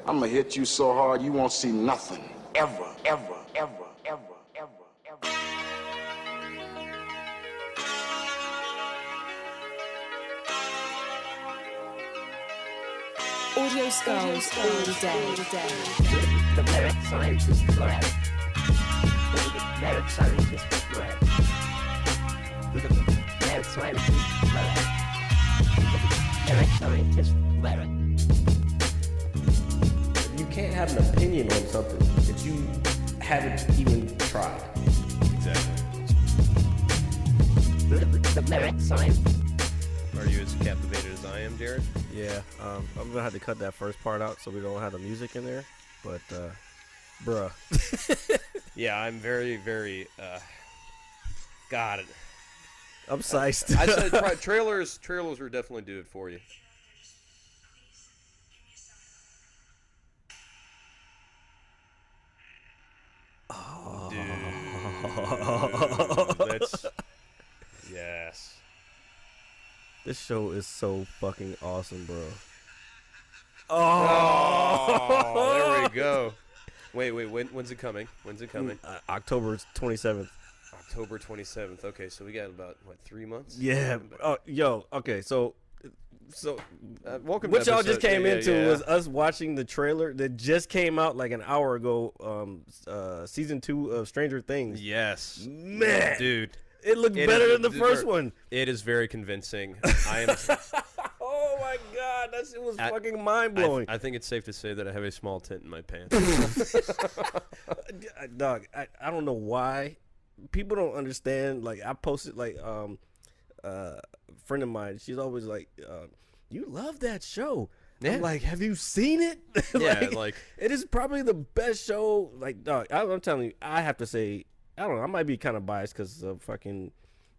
I'm gonna hit you so hard you won't see nothing. Ever, ever, ever, ever, ever, ever. Audio skulls all day. The merit scientist lab. The merit scientist lab. The merit scientist lab. The merit scientist lab. You can't have an opinion on something that you haven't even tried. Exactly. The merit scientist. Are you as captivated as I am, Jared? Yeah, I'm gonna have to cut that first part out so we don't have the music in there. But, bruh. Yeah, I'm very, very. God, I'm psyched. I said trailers. Trailers are definitely do it for you. Oh, dude, that's yes. This show is so fucking awesome, bro. Oh, there we go. Wait, when's it coming? October 27th. October 27th. Okay, so we got about, 3 months? Yeah. Oh, yo, okay, so welcome what to y'all episode, just came into yeah. was us watching the trailer that just came out like an hour ago, season 2 of Stranger Things. Yes. Man. Dude. It looked better than the first one. It is very convincing. I am. Oh my god, that shit was fucking mind blowing. I think it's safe to say that I have a small tent in my pants. Dog, I don't know why people don't understand. Like I posted like a friend of mine. She's always like, "You love that show." Yeah. I'm like, have you seen it? Yeah, like it is probably the best show. Like, dog, I'm telling you, I have to say. I don't know. I might be kind of biased because of fucking.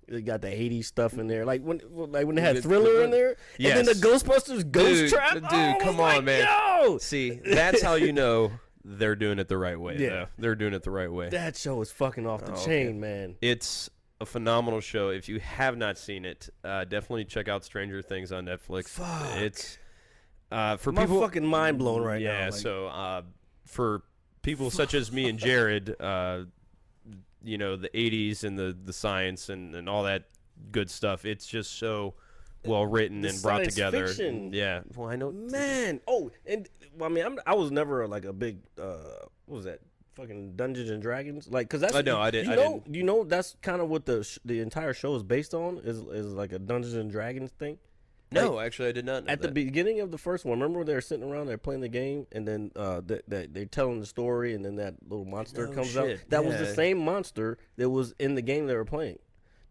It got the 80s stuff in there, like when they had Thriller in there, yes. and then the Ghostbusters Ghost Trap. Dude, come on, man. Yo! See, that's how you know they're doing it the right way. Yeah, though. They're doing it the right way. That show is fucking off the chain, man. It's a phenomenal show. If you have not seen it, definitely check out Stranger Things on Netflix. Fuck. It's for My people fucking mind blown right now. Yeah, Like, so for people such as me and Jared, you know, the 80s and the science and all that good stuff, it's just so well written and brought together. Fiction. Yeah. Well, I know. Man. Oh, and well, I mean, I was never like a big what was that? Fucking Dungeons and Dragons, like, cause that's. I know. I didn't. You know, that's kind of what the entire show is based on. Is like a Dungeons and Dragons thing. No, like, actually, I did not know at that. the beginning of the first one, remember they were sitting around there playing the game, and then they're telling the story, and then that little monster comes out. That was the same monster that was in the game they were playing.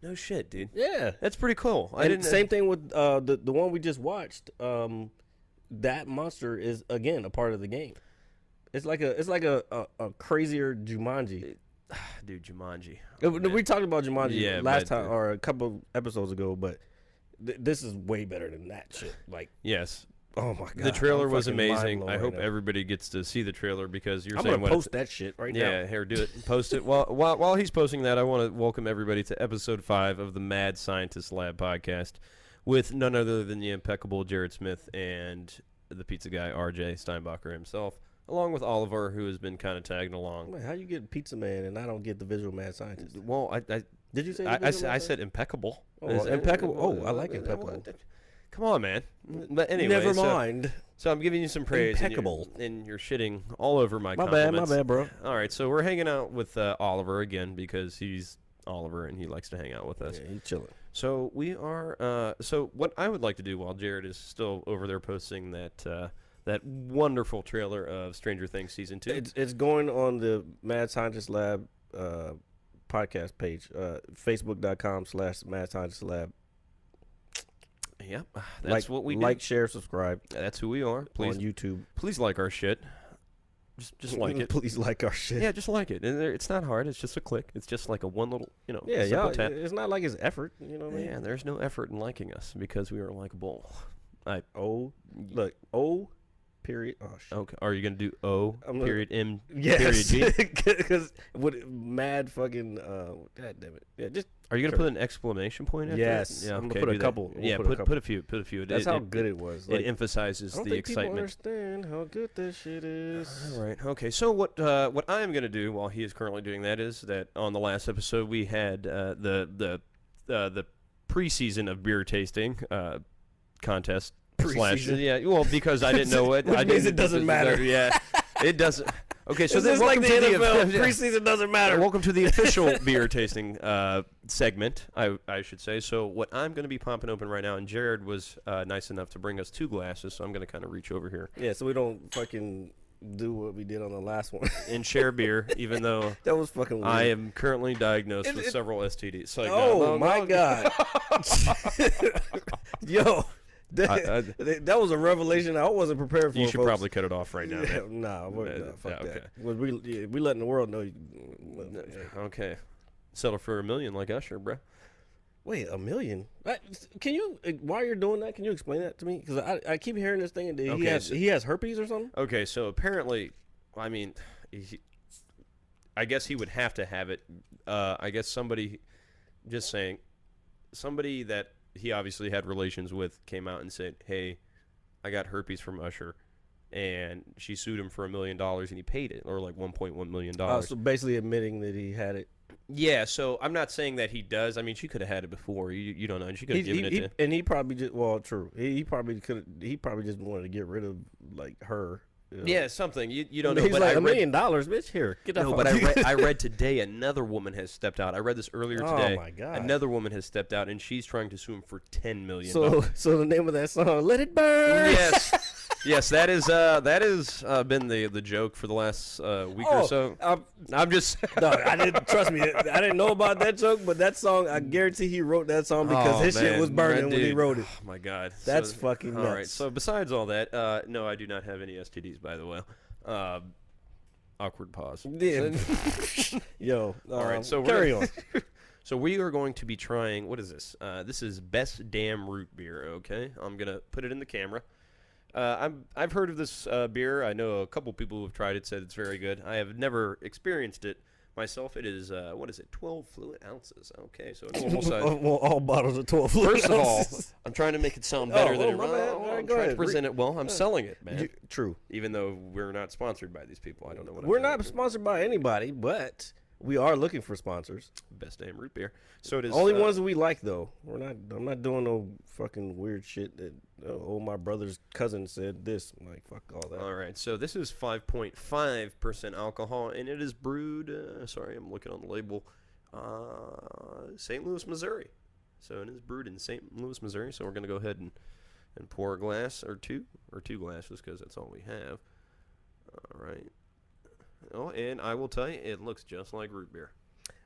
No shit, dude. Yeah, that's pretty cool. I didn't. Same thing with the one we just watched. That monster is again a part of the game. It's like a crazier Jumanji. Dude, Jumanji. We talked about Jumanji last time or a couple episodes ago, but this is way better than that shit. Like, yes. Oh my god, the trailer was amazing. I hope everybody gets to see the trailer because you're saying gonna post that shit right now. Yeah, here, do it. Post it. While he's posting that, I want to welcome everybody to episode 5 of the Mad Scientist Lab podcast with none other than the impeccable Jared Smith and the pizza guy RJ Steinbacher himself, along with Oliver, who has been kind of tagging along. Wait, how you get Pizza Man and I don't get the visual mad scientist? Well, I did you say I said impeccable. Oh, impeccable. Oh, I like impeccable. Come on, man. But anyway, never mind. So I'm giving you some praise. Impeccable. And you're shitting all over my My compliments. bad, bro. All right, so we're hanging out with Oliver again because he's Oliver and he likes to hang out with us. Yeah, he's chilling. So we are. So what I would like to do while Jared is still over there posting that wonderful trailer of Stranger Things season 2. It's going on the Mad Scientist Lab podcast page, facebook.com/Mad Scientist Lab. Yep, that's what we do. Like, share, subscribe. That's who we are. Please, on YouTube. Please like our shit. Just like it. Please like our shit. Yeah, just like it. And it's not hard. It's just a click. It's just like a one little, Yeah, simple y'all. tap. It's not like it's effort. You know what I mean? Yeah, there's no effort in liking us because we are likable. P period. Oh shit. Okay. Are you gonna do O period M Yes, period G? because with mad fucking. God damn it. Yeah, just. Are you gonna put an exclamation point after Yes, it? Yeah, I'm okay, gonna put do a that. couple. I'm Yeah, gonna put a put a few. Put a few. That's how good it was. Like, it emphasizes I don't the think people excitement. understand how good this shit is. All right. Okay. So what I am gonna do while he is currently doing that is that on the last episode we had the preseason of beer tasting contest. Preseason? Yeah. Well, because I didn't know what. Which I means didn't, it doesn't matter. Yeah. It doesn't. Okay. So This then is like welcome the to NFL. yeah. Preseason doesn't matter. Welcome to the official beer tasting segment, I should say. So what I'm going to be popping open right now, and Jared was nice enough to bring us 2 glasses, so I'm going to kind of reach over here Yeah, so we don't fucking do what we did on the last one. and share beer, even though That was fucking weird. I am currently diagnosed with several STDs. So Oh my god. Yo. That was a revelation I wasn't prepared for. You should folks. probably cut it off right now. Yeah, man. nah, fuck okay. that. We letting the world know. Okay. Settle for $1 million like Usher, bro. Wait, $1 million? Can you? While you're doing that, can you explain that to me? Because I keep hearing this thing that he has herpes or something. Okay, so apparently, I mean, I guess he would have to have it. I guess somebody that he obviously had relations with came out and said, "Hey, I got herpes from Usher," and she sued him for $1 million, and he paid it, or like $1.1 million. So basically admitting that he had it. Yeah, so I'm not saying that he does. I mean, she could have had it before. You don't know. She could have given it to him. And he probably just true. He probably could. He probably just wanted to get rid of like her. You know? Yeah, something. You don't know. He's but like I $1 million, bitch. Here, get that. No, but I read today another woman has stepped out. I read this earlier today. Oh my god! Another woman has stepped out, and she's trying to sue him for $10 million. So the name of that song, "Let It Burn." Yes, that is been the joke for the last week or so. I'm just no, I didn't trust me. I didn't know about that joke, but that song, I guarantee he wrote that song because his shit was burning when he wrote it. Oh my god, That's fucking nuts. All right. So besides all that, no, I do not have any STDs, by the way. Awkward pause. Yeah. Yo. All right. So carry on. So we are going to be trying. What is this? This is Best Damn Root Beer. Okay, I'm gonna put it in the camera. I've heard of this beer. I know a couple people who have tried it, said it's very good. I have never experienced it myself. It is, 12 fluid ounces. Okay, so it's almost Well, all bottles are 12 fluid First of all, ounces. I'm trying to make it sound better than it my bad. All right, I'm go trying ahead. to present it well. I'm selling it, man. True. Even though we're not sponsored by these people. I don't know what We're I'm not doing. sponsored by anybody, but we are looking for sponsors. Best Damn Root Beer. So it is Only ones that we like, though. I'm not doing no fucking weird shit that my brother's cousin said this. I'm like, fuck all that. All right, so this is 5.5% alcohol, and it is brewed. Sorry, I'm looking on the label. St. Louis, Missouri. So it is brewed in St. Louis, Missouri. So we're gonna go ahead and pour a glass or two glasses because that's all we have. All right. Oh, and I will tell you, it looks just like root beer.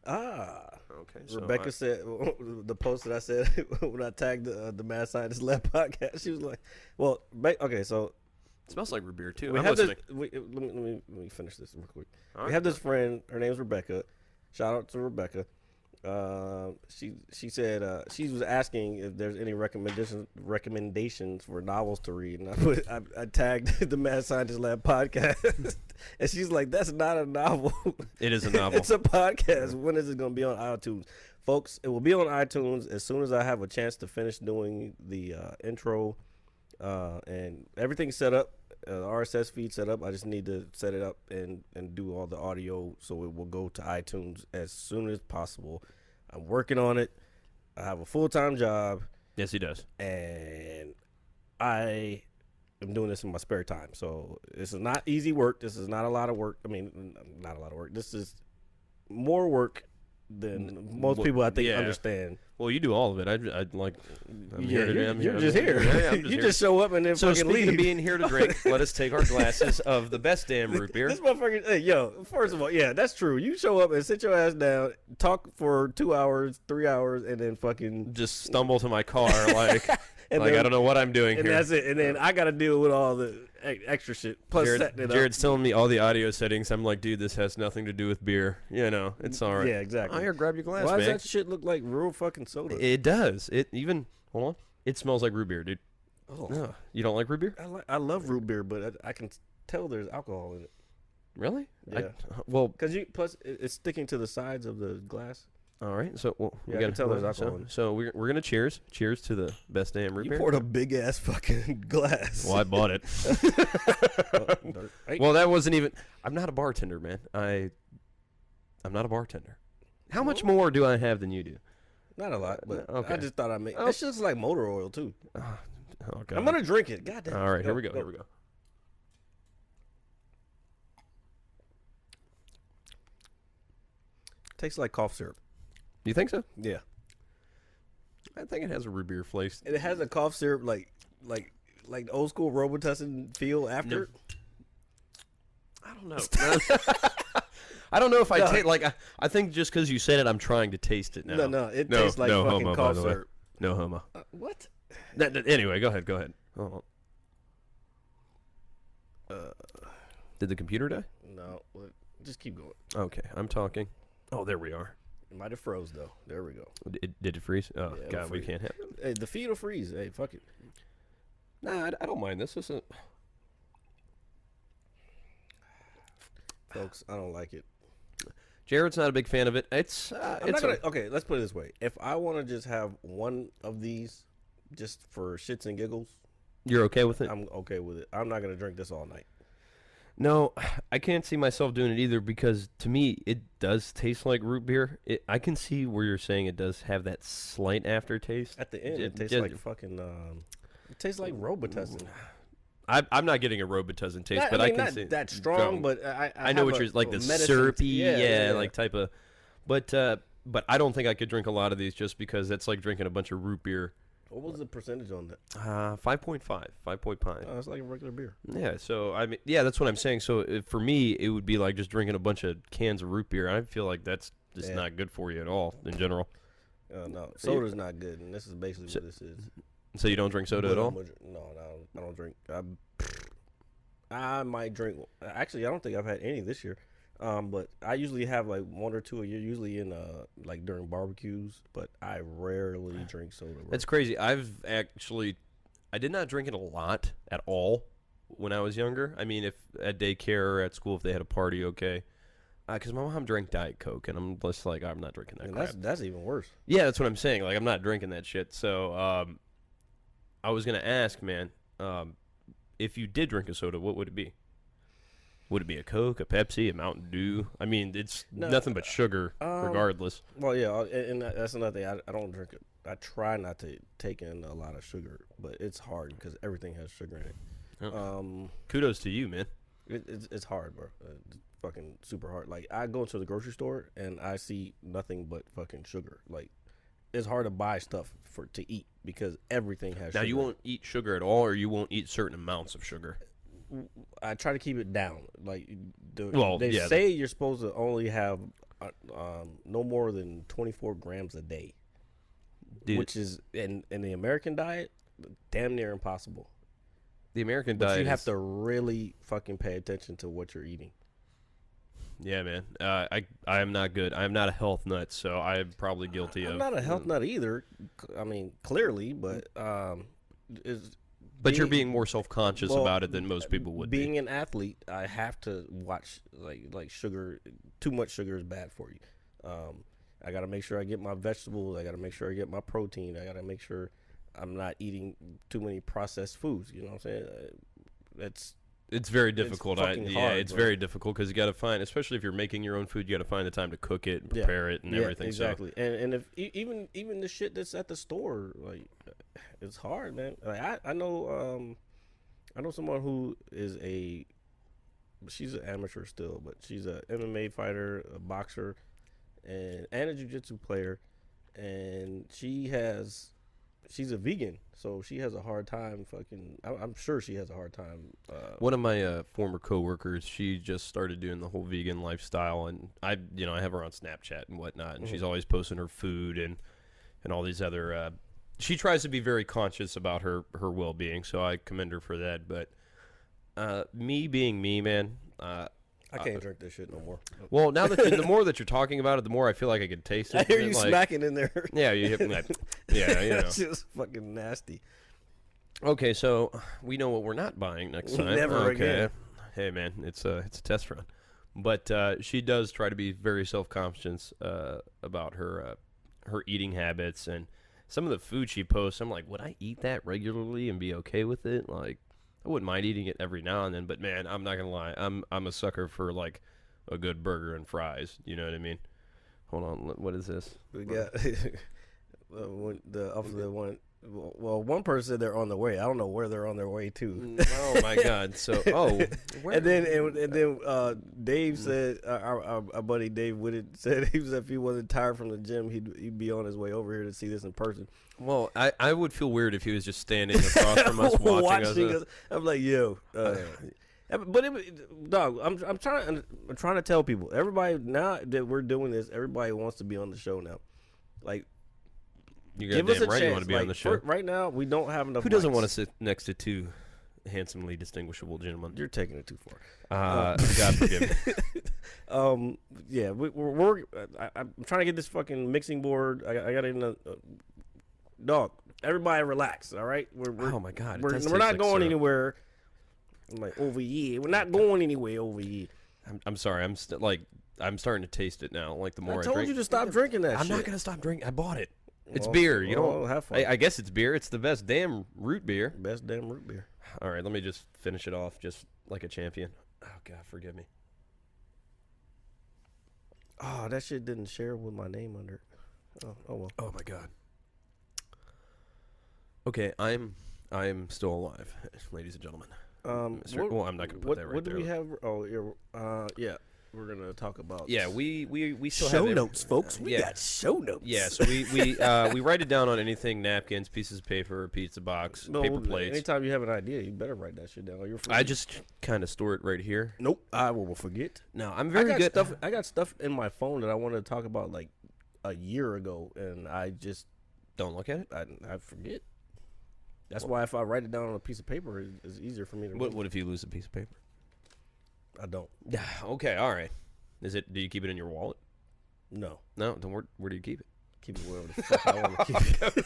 Okay. So Rebecca said the post that I said when I tagged the Mad Scientist Lab podcast. She was like, "Well, okay, so it smells like root beer too." we I'm have listening. let me finish this real quick. All We right. have this friend. Her name's Rebecca. Shout out to Rebecca. She said she was asking if there's any recommendations for novels to read, and I tagged the Mad Scientist Lab podcast, and she's like, "That's not a novel. It is a novel. It's a podcast. When is it going to be on iTunes, folks? It will be on iTunes as soon as I have a chance to finish doing the intro and everything's set up. RSS feed set up. I just need to set it up and do all the audio so it will go to iTunes as soon as possible. I'm working on it. I have a full-time job. Yes, he does. And I am doing this in my spare time. So this is not easy work. This is not a lot of work. I mean, not a lot of work. This is more work than most people I think understand. Well, you do all of it. I'd like. I'm here today. You're just here. Yeah, I'm just you here. just show up and then So fucking speaking leave. of being here to drink, let us take our glasses of the Best Damn Root Beer. This motherfucker, hey, yo, first of all, yeah, that's true. You show up and sit your ass down, talk for 2 hours, 3 hours, and then fucking. Just stumble to my car like And I then- don't know what I'm doing And here. that's it. And then I got to deal with all the extra shit. Plus setting it up. Jared's telling me all the audio settings. I'm like, dude, this has nothing to do with beer. You know, it's all right. Yeah, exactly. Oh, here, grab your glass, Why man. does that shit look like real fucking soda? It does. It even hold on. It smells like root beer, dude. Oh, No, you don't like root beer? I love root beer, but I can tell there's alcohol in it. Really? Yeah. Well, Because plus it's sticking to the sides of the glass. all right. So we Yeah, I can tell there's so, alcohol in it. so we're gonna cheers to the best damn root You beer. poured a big ass fucking glass. Well, I bought it. Hey, Well, that wasn't even. I'm not a bartender, man. I'm not a bartender. How much more do I have than you do? not a lot, but Okay. I just thought I'd make. Oh. It's just like motor oil too. Oh, God. I'm gonna drink it. God damn. All right, here we go. Here we go. Tastes like cough syrup. You think so? Yeah, I think it has a root beer flavor. and it has a cough syrup like the old school Robitussin feel after. I don't know. I don't know if I taste like. I think just because you said it, I'm trying to taste it now. No, it tastes like fucking homo, by cough the way. syrup. No homo. What? Anyway, go ahead. Oh. Did the computer die? No, just keep going. Okay, I'm talking. Oh, there we are. It might have froze though. There we go. Did it freeze? Oh, Yeah, God, we freeze. can't have. Hey, the feed will freeze. Hey, fuck it. Nah, I don't mind this. This is Folks, I don't like it. Jared's not a big fan of it. It's I'm not gonna. Okay, let's put it this way. If I want to just have one of these, just for shits and giggles, you're okay with it? I'm okay with it. I'm not gonna drink this all night. No, I can't see myself doing it either because to me it does taste like root beer. I can see where you're saying it does have that slight aftertaste. At the end, it tastes just- like fucking. It tastes like Robitussin. I'm not getting a Robitussin taste, but I I mean, can not see that strong, but I know what you're like the syrupy, yeah, like type of. But I don't think I could drink a lot of these just because that's like drinking a bunch of root beer. What was the percentage on that? 5.5, 5.5. Oh, it's like a regular beer. Yeah, so I mean, yeah, that's what I'm saying. So for me, it would be like just drinking a bunch of cans of root beer. I feel like that's just not good for you at all in general. No, soda's not good, and this is basically what this is. So you don't drink soda But at all? No, I don't drink. I might drink. Actually, I don't think I've had any this year. But I usually have like one or two a year, usually in like during barbecues. But I rarely drink soda. Bro. That's crazy. I did not drink it a lot at all when I was younger. I mean, if at daycare or at school, if they had a party, okay. Because my mom drank Diet Coke, and I'm just like, I'm not drinking that And crap. that's even worse. Yeah, that's what I'm saying. Like, I'm not drinking that shit. So, I was gonna ask, man, if you did drink a soda, what would it be? Would it be a Coke, a Pepsi, a Mountain Dew? I mean, it's nothing but sugar, regardless. Well, yeah, and that's another thing. I don't drink it. I try not to take in a lot of sugar, but it's hard because everything has sugar in it. Oh. Kudos to you, man. It's hard, bro. It's fucking super hard. Like, I go to the grocery store and I see nothing but fucking sugar. Like, it's hard to buy stuff to eat because everything has Now, sugar. you won't eat sugar at all, or you won't eat certain amounts of sugar. I try to keep it down. Like, they yeah, say you're supposed to only have no more than 24 grams a day, Dude, which is in the American diet damn near impossible. the American But diet you have is- to really fucking pay attention to what you're eating. Yeah, man. I am not good. I am not a health nut, so I'm probably guilty of. I'm not a health nut either. I mean, clearly, but But you're being more self-conscious about it than most people would being be. an athlete, I have to watch like sugar. Too much sugar is bad for you. I got to make sure I get my vegetables. I got to make sure I get my protein. I got to make sure I'm not eating too many processed foods. You know what I'm saying? It's very difficult. fucking hard, It's bro. very difficult because you got to find, especially if you're making your own food, you got to find the time to cook it and prepare it and everything. Exactly. And if even the shit that's at the store, like, it's hard, man. Like, I know someone who is she's an amateur still, but she's a MMA fighter, a boxer, and a jiu-jitsu player, and she's a vegan, so she has a hard time I'm sure she has a hard time. One of my former coworkers, she just started doing the whole vegan lifestyle, and I have her on Snapchat and whatnot, and she's always posting her food and all these other. She tries to be very conscious about her well-being, so I commend her for that. But me being me, man. I can't drink this shit no more. Well, now that the more that you're talking about it, the more I feel like I can taste it. I hear and you like, smacking in there. Yeah, you hit me. Yeah, you know. That's just fucking nasty. Okay, so we know what we're not buying next time. Never okay. again. Hey, man, it's a test run. But she does try to be very self-conscious about her eating habits and some of the food she posts. I'm like, would I eat that regularly and be okay with it? Like, I wouldn't mind eating it every now and then, but man, I'm not gonna lie, I'm a sucker for like a good burger and fries. You know what I mean? Hold on, what is this? We got the one. Well, one person said they're on the way. I don't know where they're on their way to. Oh my God! So where? And then Dave said our buddy Dave Whitted said if he wasn't tired from the gym, he'd be on his way over here to see this in person. Well, I would feel weird if he was just standing across from us watching us. I'm like, yo. But dog, I'm trying to tell people. Everybody now that we're doing this, everybody wants to be on the show now. Like, You're give us a right chance. you want to be on the show. Right now, we don't have enough. Who doesn't mics. want to sit next to two handsomely distinguishable gentlemen? You're taking it too far. God forgive me. Yeah, I'm trying to get this fucking mixing board. I got it in the dog. Everybody relax, all right? Oh my God, it we're does not taste like going syrup. anywhere. I'm like over here. We're not going anywhere over here. I'm sorry. I'm starting to taste it now. Like the more I I told drink, you to stop drinking that I'm shit. not gonna stop drinking. I bought it. It's Well, beer. You well, know. have fun. I guess it's beer. It's the best damn root beer. Best damn root beer. All right, let me just finish it off just like a champion. Oh God, forgive me. Oh, that shit didn't share with my name under it. Oh well. Oh my God. Okay, I'm still alive, ladies and gentlemen. Well, I'm not gonna put that right What there. do we have? Oh, yeah. We're gonna talk about. Yeah, we still show have notes, folks. We yeah. got show notes. Yeah, so we write it down on anything: napkins, pieces of paper, pizza box, No, paper plates. Anytime you have an idea, you better write that shit down. Or you're I just kind of store it right here. nope. I will forget. No, I'm very good. I got stuff in my phone that I wanted to talk about like a year ago, and I just Don't look at it. I forget. That's why if I write it down on a piece of paper, it's easier for me to. What if you lose a piece of paper? I don't. Okay, all right. Is it? Do you keep it in your wallet? No. No. Then where do you keep it? Keep it wherever the fuck I want to keep it.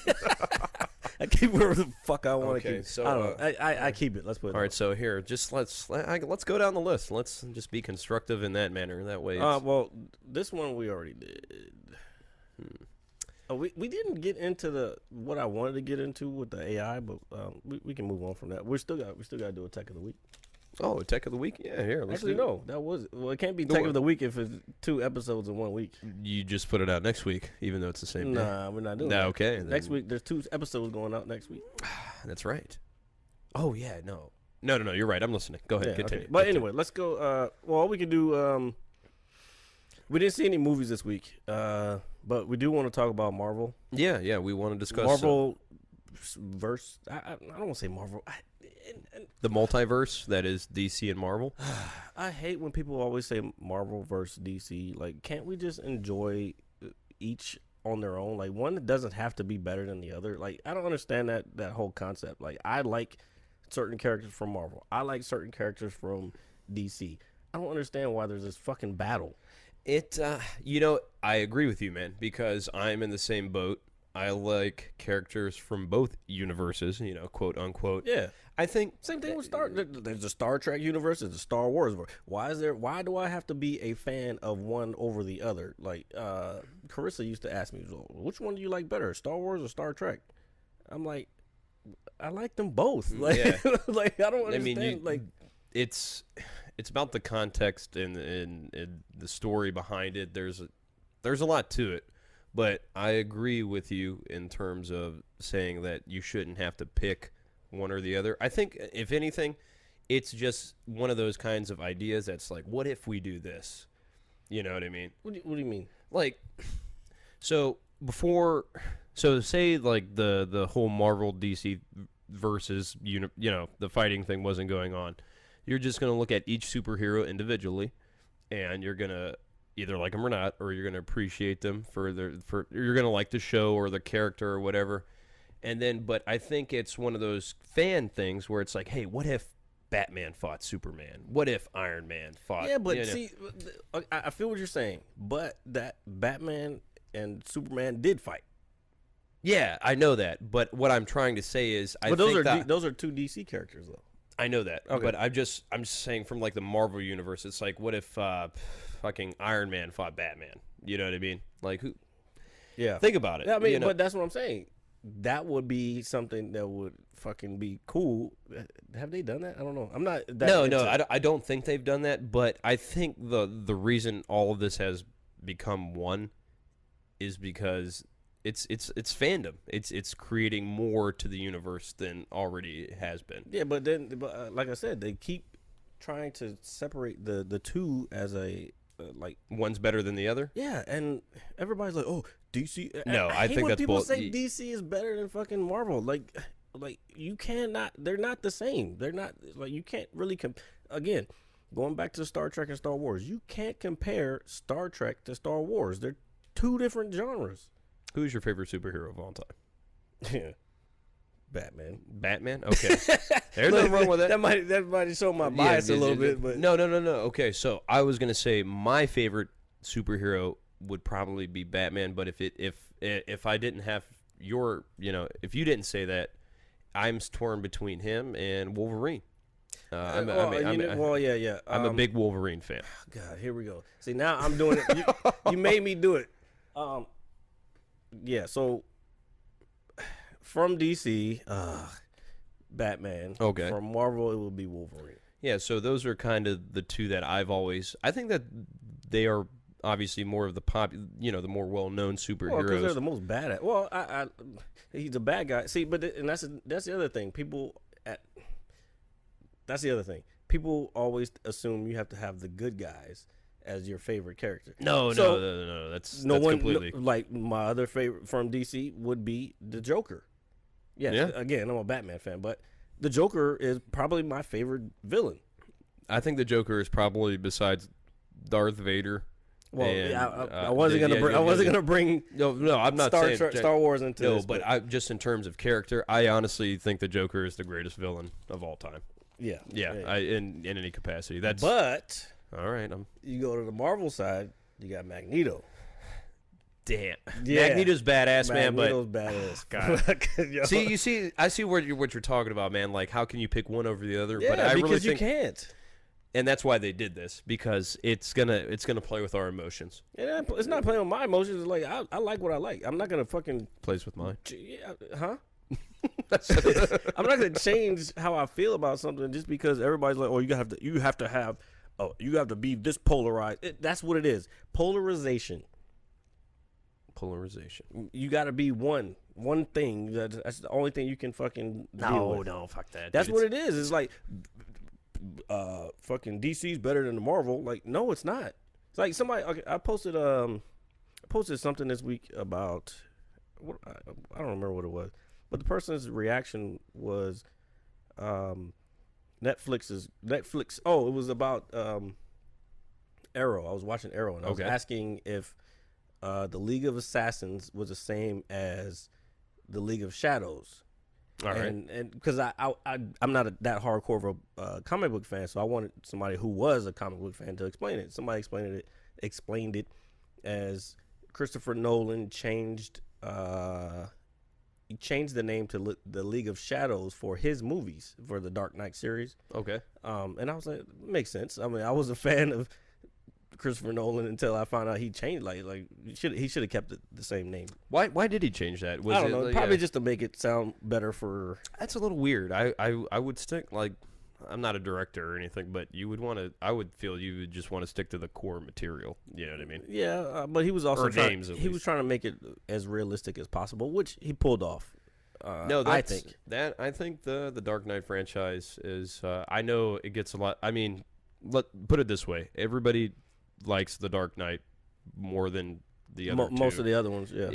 I keep it wherever the fuck I want to Okay, keep it. so, I don't know. I keep it. Let's put it. All right. So here, just let's go down the list. Let's just be constructive in that manner. That way. Well, this one we already did. We didn't get into what I wanted to get into with the AI, but we can move on from that. We still got to do a tech of the week. Oh, tech of the week. Yeah, here. Let's Actually, do no, that was it can't be tech of the week if it's 2 episodes in 1 week. You just put it out next week, even though it's the same day. Nah, we're not doing Nah, that. okay, Next then. week, there's 2 episodes going out next week. That's right. Oh yeah, no. You're right. I'm listening. Go ahead, Yeah, continue. okay. But Continue. anyway, let's go. Well, we can do. We didn't see any movies this week, but we do want to talk about Marvel. Yeah, we want to discuss Marvel verse. I don't want to say Marvel. the multiverse that is DC and Marvel. I hate when people always say Marvel versus DC. Like, can't we just enjoy each on their own? Like, one doesn't have to be better than the other. Like, I don't understand that whole concept. Like, I like certain characters from Marvel. I like certain characters from DC. I don't understand why there's this fucking battle. I agree with you, man, because I'm in the same boat. I like characters from both universes, quote unquote. Yeah. I think Same thing with there's a Star Trek universe, there's a Star Wars. Why do I have to be a fan of one over the other? Like, Carissa used to ask me, which one do you like better, Star Wars or Star Trek? I'm like, I like them both. Like, Yeah. like I don't understand. it's about the context and the story behind it. There's a lot to it, but I agree with you in terms of saying that you shouldn't have to pick one or the other. I think, if anything, it's just one of those kinds of ideas that's like, what if we do this? You know what I mean? What do you mean? Like, so say like the whole Marvel DC versus the fighting thing wasn't going on. You're just gonna look at each superhero individually, and you're gonna either like them or not, or you're gonna appreciate them for you're gonna like the show or the character or whatever. And then, but I think it's one of those fan things where it's like, hey, what if Batman fought Superman? What if Iron Man fought? Yeah, but see, I feel what you're saying, but that Batman and Superman did fight. Yeah, I know that, but what I'm trying to say is, But those are two DC characters though. I know that, Okay. but I'm just saying from like the Marvel universe, it's like, what if fucking Iron Man fought Batman? You know what I mean? Like, who? Yeah. Think about it. Yeah, I mean, you know? but that's what I'm saying. That would be something that would fucking be cool. Have they done that? I don't know. I'm not. That No, I don't think they've done that. But I think the reason all of this has become one is because it's fandom. It's creating more to the universe than already has been. Yeah, but then, like I said, they keep trying to separate the two as a like. One's better than the other. Yeah, and everybody's like, "Oh, DC." No, I hate think when that's people bull- say DC is better than fucking Marvel. Like you cannot. They're not the same. They're not like you can't really again. Going back to Star Trek and Star Wars, you can't compare Star Trek to Star Wars. They're two different genres. Who's your favorite superhero of all time? Yeah, Batman. Batman. Okay, there's nothing wrong with that. That might show my bias a little bit, but no. Okay, so I was gonna say my favorite superhero would probably be Batman, but if I didn't have your, if you didn't say that, I'm torn between him and Wolverine. I'm a big Wolverine fan. God, here we go. See, now I'm doing it. You made me do it. Yeah. So from DC, Batman. Okay. From Marvel, it would be Wolverine. Yeah. So those are kind of the two that I think that they are obviously more of the the more well-known superheroes. Well, because they're the most badass. Well, he's a bad guy. See, but that's the other thing. That's the other thing. People always assume you have to have the good guys as your favorite character. No. That's completely. Like my other favorite from DC would be the Joker. Yes, Yeah. Again, I'm a Batman fan, but the Joker is probably my favorite villain. I think the Joker is probably, besides Darth Vader. Well, and, I wasn't gonna bring. No, I'm not saying Star Wars into no, this. but just in terms of character, I honestly think the Joker is the greatest villain of all time. Yeah. In any capacity. But all right. You go to the Marvel side, you got Magneto. Damn. Yeah. Magneto's badass, man. Magneto's But badass. God. I see what you're talking about, man. Like, how can you pick one over the other? Yeah, but I because really think you can't. and that's why they did this, because it's gonna play with our emotions. Yeah, it's not playing with my emotions. It's like I like what I like. I'm not gonna fucking Plays with mine. huh? I'm not gonna change how I feel about something just because everybody's like, oh, you have to be this polarized. That's what it is. Polarization. You got to be one thing. That's the only thing you can fucking deal with. No, fuck that. That's what it is. It's like fucking DC's better than the Marvel. Like, no, it's not. It's like somebody. Okay, I posted something this week about what I don't remember what it was, but the person's reaction was Netflix. Oh, it was about Arrow. I was watching Arrow and I was asking if the League of Assassins was the same as the League of Shadows. All right. And because I'm not that hardcore of a comic book fan, so I wanted somebody who was a comic book fan to explain it. Somebody explained it as Christopher Nolan changed the name to the League of Shadows for his movies, for the Dark Knight series. Okay. And I was like, makes sense. I mean, I was a fan of Christopher Nolan until I found out he changed. Like he should have kept the same name. Why did he change that? I don't know. Probably just to make it sound better for. That's a little weird. I would stick, like, I'm not a director or anything, but you would want to. I would feel you would just want to stick to the core material. You know what I mean? Yeah, but he was also trying was trying to make it as realistic as possible, which he pulled off. I think the Dark Knight franchise is. I know it gets a lot. I mean, put it this way: everybody likes the Dark Knight more than the other two. Most of the other ones, yeah.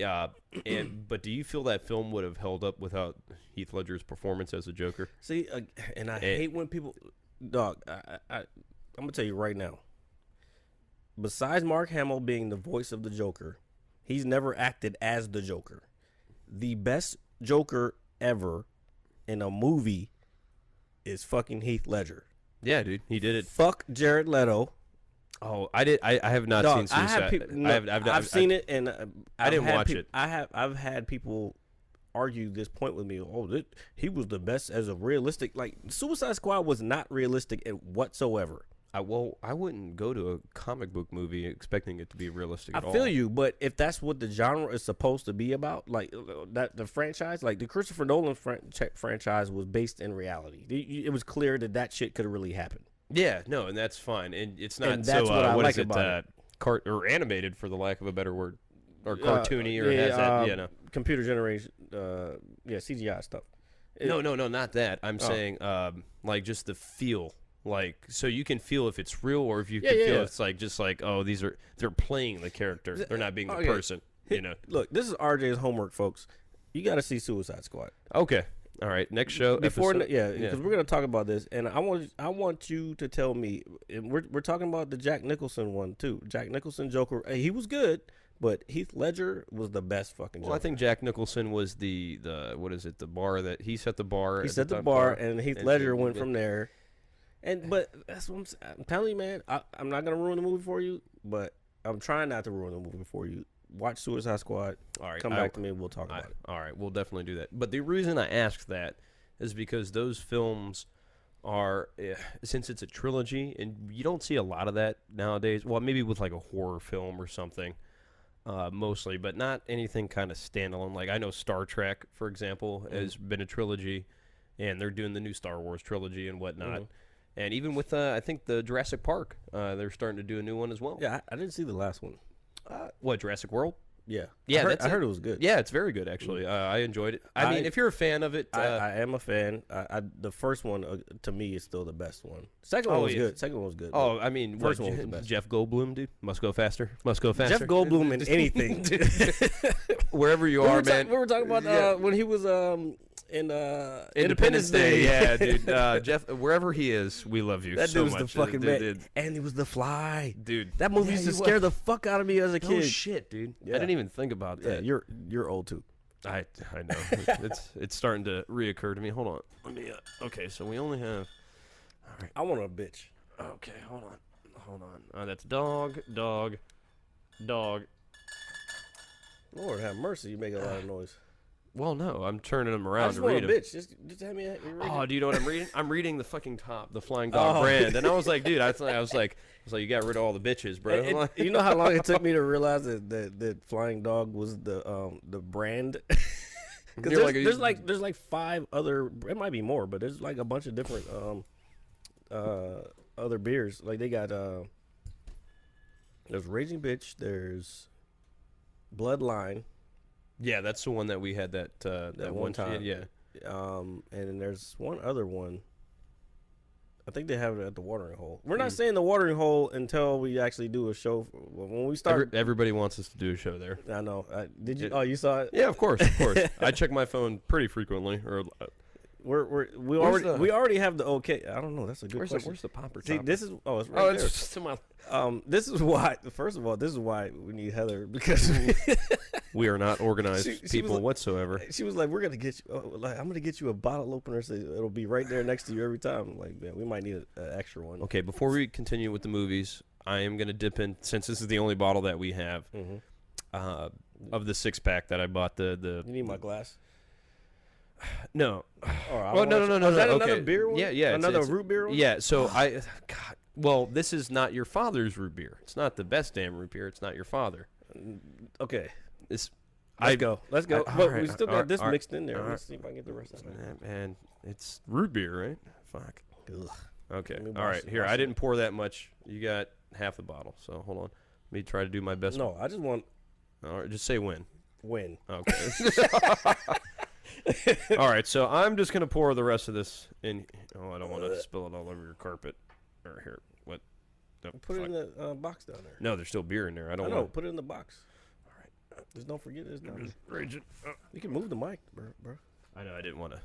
Yeah, but do you feel that film would have held up without Heath Ledger's performance as a Joker? See, and I hate when people, dog. I'm gonna tell you right now. Besides Mark Hamill being the voice of the Joker, he's never acted as the Joker. The best Joker ever in a movie is fucking Heath Ledger. Yeah, dude, he did it. Fuck Jared Leto. Oh, I did. I have not seen Suicide. I've seen it, and I didn't watch it. I've had people argue this point with me. He was the best as a realistic. Like Suicide Squad was not realistic whatsoever. I wouldn't go to a comic book movie expecting it to be realistic at all. I feel you, but if that's what the genre is supposed to be about, like that the franchise, like the Christopher Nolan franchise was based in reality. It was clear that shit could have really happened. Yeah, no, and that's fine. And it's not And that's so what I what like is it, about it. or animated for the lack of a better word. Or cartoony or has that, no. Computer generation, CGI stuff. No, not that. I'm saying like just the feel. Like, so you can feel if it's real or if you can feel it's like just like, oh, they're playing the character. They're not being the person, you know. Look, this is RJ's homework, folks. You got to see Suicide Squad. Okay. All right. Next show. Because we're gonna talk about this, and I want you to tell me. And we're talking about the Jack Nicholson one too. Jack Nicholson Joker. He was good, but Heath Ledger was the best fucking Joker. Well, I think Jack Nicholson was the what is it? The bar that he set the bar. He set the bar, and Heath Ledger went from there. But that's what I'm telling you, man. I'm not gonna ruin the movie for you, but I'm trying not to ruin the movie for you. Watch Suicide Squad. All right, come back to me and we'll talk about it. All right, we'll definitely do that. But the reason I asked that is because those films are, since it's a trilogy, and you don't see a lot of that nowadays. Well, maybe with like a horror film or something, mostly, but not anything kind of standalone. Like I know Star Trek, for example, has been a trilogy, and they're doing the new Star Wars trilogy and whatnot. And even with, I think, the Jurassic Park, they're starting to do a new one as well. Yeah, I didn't see the last one. What, Jurassic World? Yeah. Yeah, I heard it was good. Yeah, it's very good, actually. I enjoyed it. I mean, if you're a fan of it. I am a fan. The first one, to me, is still the best one. Second one was good. Second one was good. Oh, I mean, first one was the best. Jeff Goldblum, dude. Must go faster. Must go faster. Jeff Goldblum in anything. Wherever you are, man. We were talking about when he was in Independence Day. Yeah, dude. Jeff, wherever he is, we love you that so dude's much. The fucking man. And he was the Fly. Dude. That movie used to scare the fuck out of me as a kid. Oh, shit, dude. Yeah. I didn't even think about that. Yeah, you're old, too. I know. it's starting to reoccur to me. Hold on. Let me. Okay, so we only have. All right. I want a bitch. Okay, hold on. That's dog. Lord have mercy, you make a lot of noise. Well, no, I'm turning them around I just to want read a them. bitch. Just have me read Oh, do you know what I'm reading? I'm reading the fucking top, the Flying Dog brand, and I was like, dude, I was like, you got rid of all the bitches, bro. You know how long it took me to realize that Flying Dog was the brand? Because there's like 5 other. It might be more, but there's like a bunch of different other beers. Like they got there's Raging Bitch. There's Bloodline. Yeah, that's the one that we had that one time. Yeah. And then there's one other one. I think they have it at the Watering Hole. We're not saying the Watering Hole until we actually do a show. When we start, everybody wants us to do a show there. I know. Did you? Oh, you saw it? Yeah, of course. I check my phone pretty frequently. Or we already have the okay. I don't know. That's a good question. Where's the popper? See, this is it's right there. It's just to my. This is why. First of all, this is why we need Heather because we are not organized people whatsoever. She was like, "We're gonna get you. I'm gonna get you a bottle opener, so it'll be right there next to you every time." I'm like, man, we might need an extra one. Okay, before we continue with the movies, I am gonna dip in since this is the only bottle that we have of the 6-pack that I bought. The you need my glass. No. Oh, no. Is that okay. another beer one? Yeah. Another root beer one? Yeah. So God. Well, this is not your father's root beer. It's not the best damn root beer. It's not your father. Okay. Let's go. But we still got this mixed in there. Let's see if I can get the rest of it. And it's root beer, right? Fuck. Ugh. Okay. All right. Here, I didn't pour that much. You got half the bottle. So hold on. Let me try to do my best. No, I just want. All right. Just say when. When. Okay. All right. So I'm just gonna pour the rest of this in. Oh, I don't want to spill it all over your carpet. Or here. What? No, put it in the box down there. No, there's still beer in there. I don't know. wanna... Put it in the box. All right. Just don't forget it's down Just rage it. You can move the mic, bro. I know. I didn't want to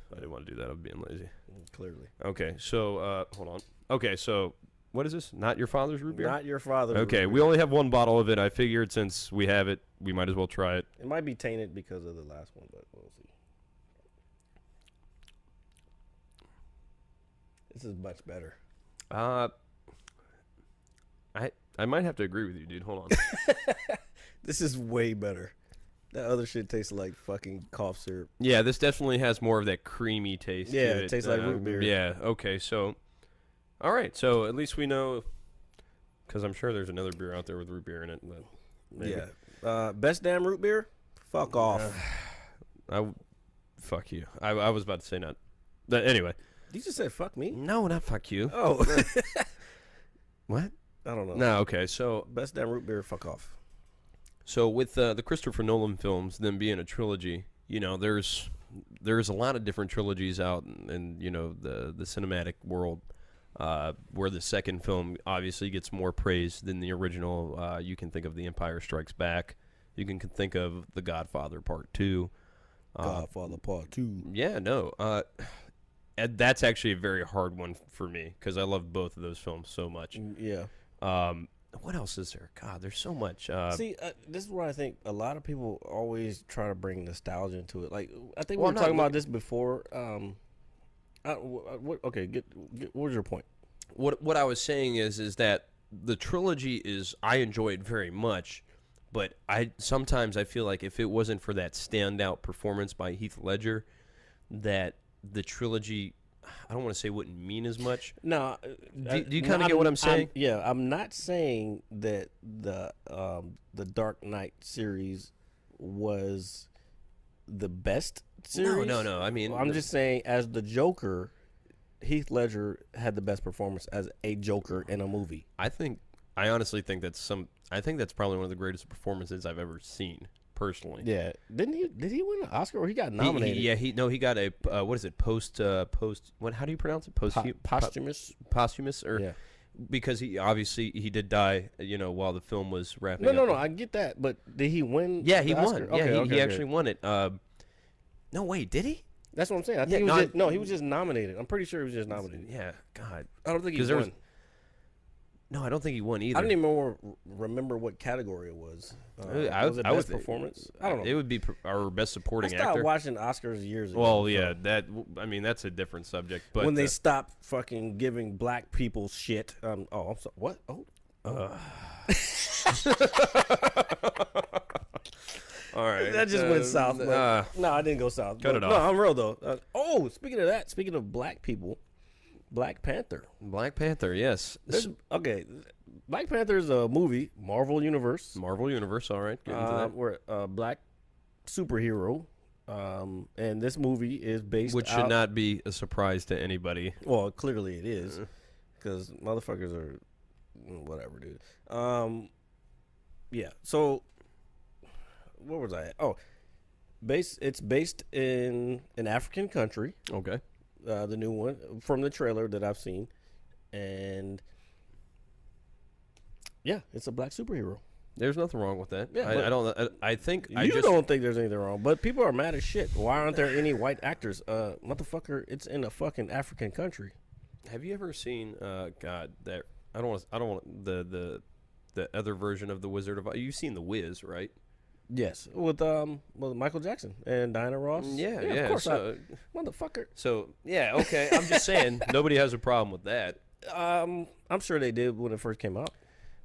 do that. I'm being lazy. Clearly. Okay. So hold on. Okay. So what is this? Not your father's root beer? Not your father's Okay. root beer. We only have one bottle of it. I figured since we have it, we might as well try it. It might be tainted because of the last one, but we'll see. This is much better. I might have to agree with you, dude. Hold on. This is way better. That other shit tastes like fucking cough syrup. Yeah, this definitely has more of that creamy taste. Yeah, to it tastes like root beer. Yeah. Okay. So, all right. So at least we know, because I'm sure there's another beer out there with root beer in it. But maybe. Yeah. Best damn root beer? Fuck off. Fuck you. I was about to say not. But anyway. You just said fuck me? No, not fuck you. Oh. What? I don't know. No. Okay. So Best damn root beer? Fuck off. So with the Christopher Nolan films, them being a trilogy, you know, there's a lot of different trilogies out in you know the cinematic world, where the second film obviously gets more praise than the original. You can think of The Empire Strikes Back. You can think of The Godfather Part 2. Godfather Part 2. Yeah, no. And that's actually a very hard one for me because I love both of those films so much. Yeah. What else is there? God, there's so much. See, this is where I think a lot of people always try to bring nostalgia into it. Like, I think we Well, were talking about this before. Okay, what was your point? What I was saying is that the trilogy I enjoyed very much, but sometimes I feel like if it wasn't for that standout performance by Heath Ledger, that the trilogy, I don't want to say wouldn't mean as much. No, do you kind of get what I'm saying? I'm not saying that the Dark Knight series was the best series. No. I mean, I'm just saying, as the Joker, Heath Ledger had the best performance as a Joker in a movie. I honestly think that's probably one of the greatest performances I've ever seen. Personally, Yeah, did he win an Oscar or he got nominated? He got a what is it? Post what? How do you pronounce it? Posthumous. Posthumous or Yeah. because he did die, you know, while the film was wrapping up. No, I get that, but did he win? Yeah, the he Oscar? won. Yeah, Okay, he actually won it. No, wait, did he? That's what I'm saying. I Yeah, think he was just nominated. I'm pretty sure he was just nominated. Yeah, God. I don't think he 'Cause there won. No, I don't think he won either. I don't even remember what category it was. Was it best performance? I don't know. It would be our best supporting I stopped actor. watching Oscars years ago. Well, so yeah, that's a different subject. But when they stopped fucking giving black people shit. I'm sorry. What? Oh. all right, That just went south. No, I didn't go south. Cut it off. No, I'm real though. Speaking of that, speaking of black people, Black Panther. Black Panther, yes. Okay, Black Panther is a movie, Marvel Universe. Marvel Universe, all right. Get into that. Where a black superhero, and this movie is based, Which should not be a surprise to anybody. Well, clearly it is, because motherfuckers are whatever, dude. Yeah. So, where was I at? Oh, it's based in an African country. Okay. The new one from the trailer that I've seen, and yeah, it's a black superhero. There's nothing wrong with that. Yeah, I don't. I think You don't think there's anything wrong, but people are mad as shit. Why aren't there any white actors? Motherfucker, it's in a fucking African country. Have you ever seen? God, that I don't want the other version of the Wizard of Oz. You've seen the Wiz, right? Yes, with Michael Jackson and Diana Ross. Yeah. Of course, So, motherfucker. so yeah, okay. I'm just saying nobody has a problem with that. I'm sure they did when it first came out.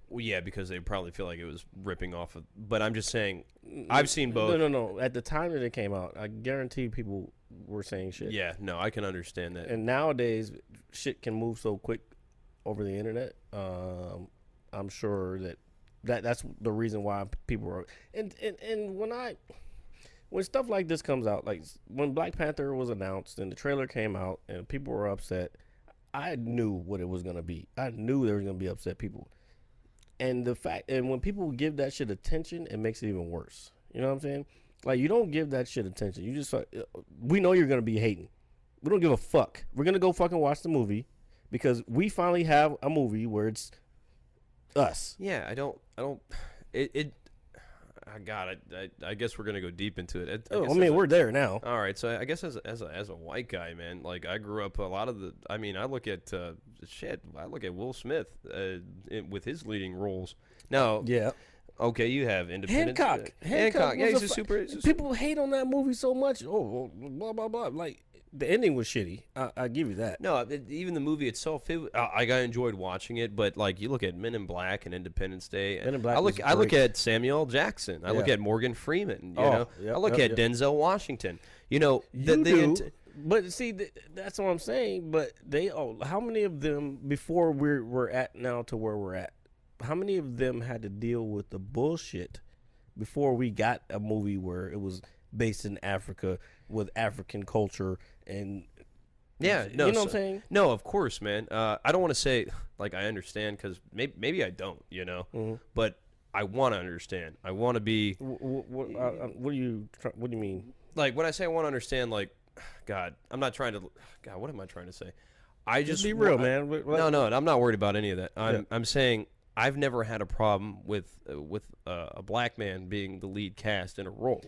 Well, yeah, because they probably feel like it was ripping off of. But I'm just saying, I've seen both. No. At the time that it came out, I guarantee people were saying shit. Yeah, no, I can understand that. And nowadays, shit can move so quick over the internet. I'm sure that's the reason why people are. And when stuff like this comes out, like when Black Panther was announced and the trailer came out and people were upset, I knew what it was gonna be. I knew there was gonna be upset people. And when people give that shit attention, it makes it even worse. You know what I'm saying? Like, you don't give that shit attention. You just, we know you're going to be hating. We don't give a fuck. We're going to go fucking watch the movie because we finally have a movie where it's us. Yeah, I guess we're gonna go deep into it. We're there now. All right, so I guess as a white guy, man, like I grew up I look at I look at Will Smith with his leading roles. Now, Yeah. okay, you have Hancock. Hancock. Yeah, was he's a super. People hate on that movie so much. Oh, blah, blah, blah. Like, The ending was shitty. I give you that. No, even the movie itself, I enjoyed watching it. But like you look at Men in Black and Independence Day, Men in Black I was look great. at Samuel L. Jackson. I look Yeah. at Morgan Freeman. You Oh, know, yep, I look yep, at yep. Denzel Washington. You know, You do, but see, that's what I'm saying. But how many of them before we're at now to where we're at? How many of them had to deal with the bullshit before we got a movie where it was based in Africa with African culture and Yeah, no, you know what I'm saying? No, of course, man. I don't want to say like I understand because maybe I don't, you know, but I want to understand. I want to be what do you mean? like when I say I want to understand. Like, God, I'm not trying to. God, what am I trying to say? I just be real, wa- man. No, I'm not worried about any of that. Yeah. I'm saying I've never had a problem with a black man being the lead cast in a role.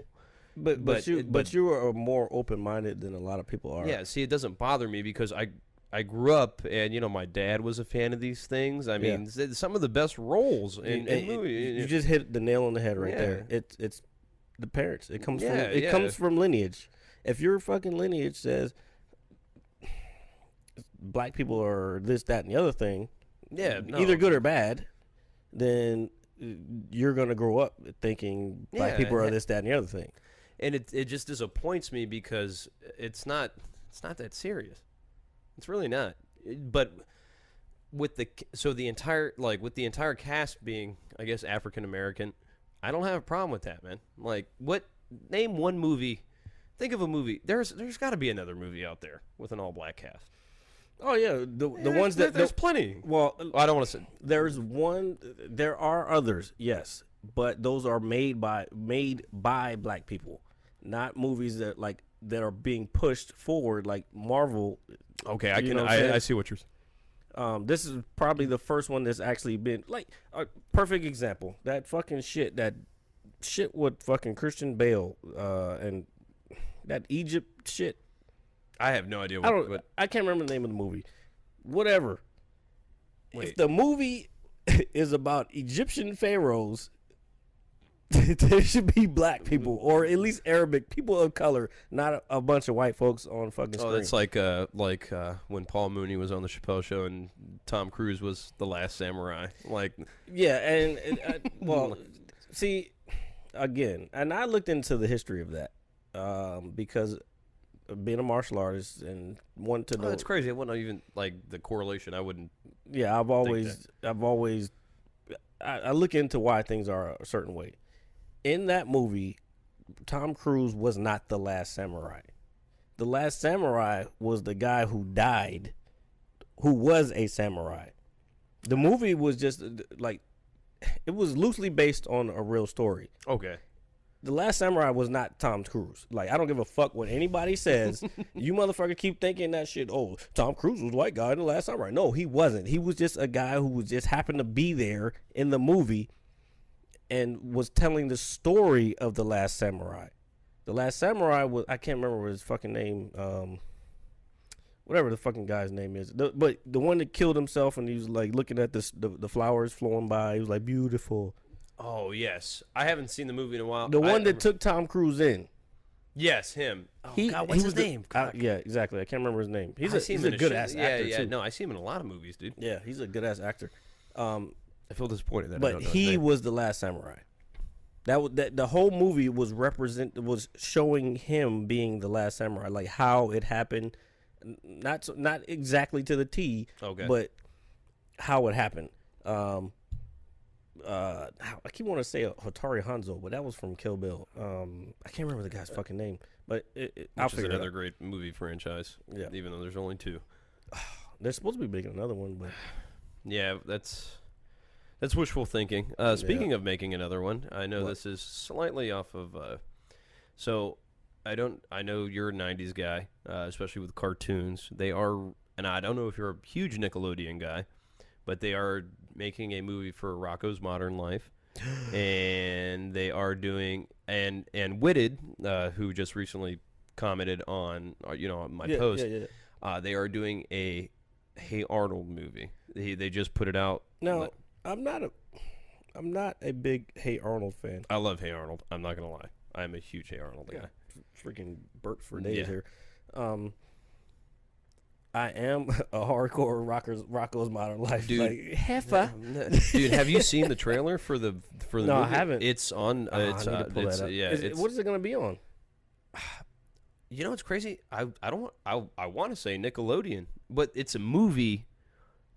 But you are more open minded than a lot of people are. Yeah, see, it doesn't bother me because I grew up and, you know, my dad was a fan of these things. I mean, some of the best roles in movies. You just hit the nail on the head right Yeah. there. It's the parents. It comes Yeah, comes from lineage. If your fucking lineage says black people are this, that, and the other thing, either good or bad, then you're gonna grow up thinking black Yeah, people are this, that, and the other thing. And it just disappoints me because it's not that serious. It's really not. But with the entire cast being, I guess, African American, I don't have a problem with that, man. Like, name one movie. Think of a movie. There's got to be another movie out there with an all black cast. Oh yeah, the ones that there's plenty. Well, I don't want to say. there's one. There are others, yes, but those are made by black people, not movies that are being pushed forward like Marvel. Okay, I I see what you're saying. This is probably the first one that's actually been like a perfect example. That shit with fucking Christian Bale and that Egypt shit. I have no idea I can't remember the name of the movie. Whatever. Wait. If the movie is about Egyptian pharaohs, there should be black people or at least Arabic people of color, not a bunch of white folks on fucking screen. Oh, that's like when Paul Mooney was on the Chappelle Show and Tom Cruise was the last samurai. Like, yeah, and well, see, again, and I looked into the history of that because being a martial artist and wanting to know. that's crazy. I wouldn't even like the correlation. I wouldn't. Yeah, I've always I look into why things are a certain way. In that movie, Tom Cruise was not the last samurai. The last samurai was the guy who died, who was a samurai. The movie was just like, it was loosely based on a real story. Okay. The Last Samurai was not Tom Cruise. Like, I don't give a fuck what anybody says. You motherfucker keep thinking that shit. Oh, Tom Cruise was a white guy in The Last Samurai. No, he wasn't. He was just a guy who was just happened to be there in the movie and was telling the story of The Last Samurai. The Last Samurai was, I can't remember his fucking name. Whatever the fucking guy's name is. But the one that killed himself and he was like looking at the flowers flowing by. He was like, beautiful. Oh yes, I haven't seen the movie in a while. The one that took Tom Cruise in. Yes, him. Oh God, he what's his was the- name? God. yeah, exactly. I can't remember his name. He's I see him a in good shit- ass yeah, actor yeah. too. No, I see him in a lot of movies, dude. Yeah, he's a good ass actor. I feel disappointed that I But don't know his he name. was the last samurai. That the whole movie was showing him being the last samurai, like how it happened, not exactly to the T, Okay. but how it happened. I keep wanting to say Hattori Hanzo, but that was from Kill Bill. I can't remember the guy's fucking name, but I'll Which is figure it another out. great movie franchise. Yeah. Even though there's only two. They're supposed to be making another one, but Yeah, that's wishful thinking. Speaking of making another one, I know this is slightly off of. So I know you're a '90s guy, especially with cartoons. They are, and I don't know if you're a huge Nickelodeon guy, but they are making a movie for Rocko's Modern Life, and they are doing and Witted, who just recently commented on on my post. They are doing a Hey Arnold movie. They just put it out. No, I'm not a big Hey Arnold fan. I love Hey Arnold. I'm not gonna lie. I'm a huge Hey Arnold guy. Freaking Bert for days Yeah. here. I am a hardcore Rocco's Modern Life. Dude. Like, heifer. Dude, have you seen the trailer for the No, movie? I haven't. It's on. I It's need to pull it's that up. yeah. What is it going to be on? You know, it's crazy. I want to say Nickelodeon, but it's a movie.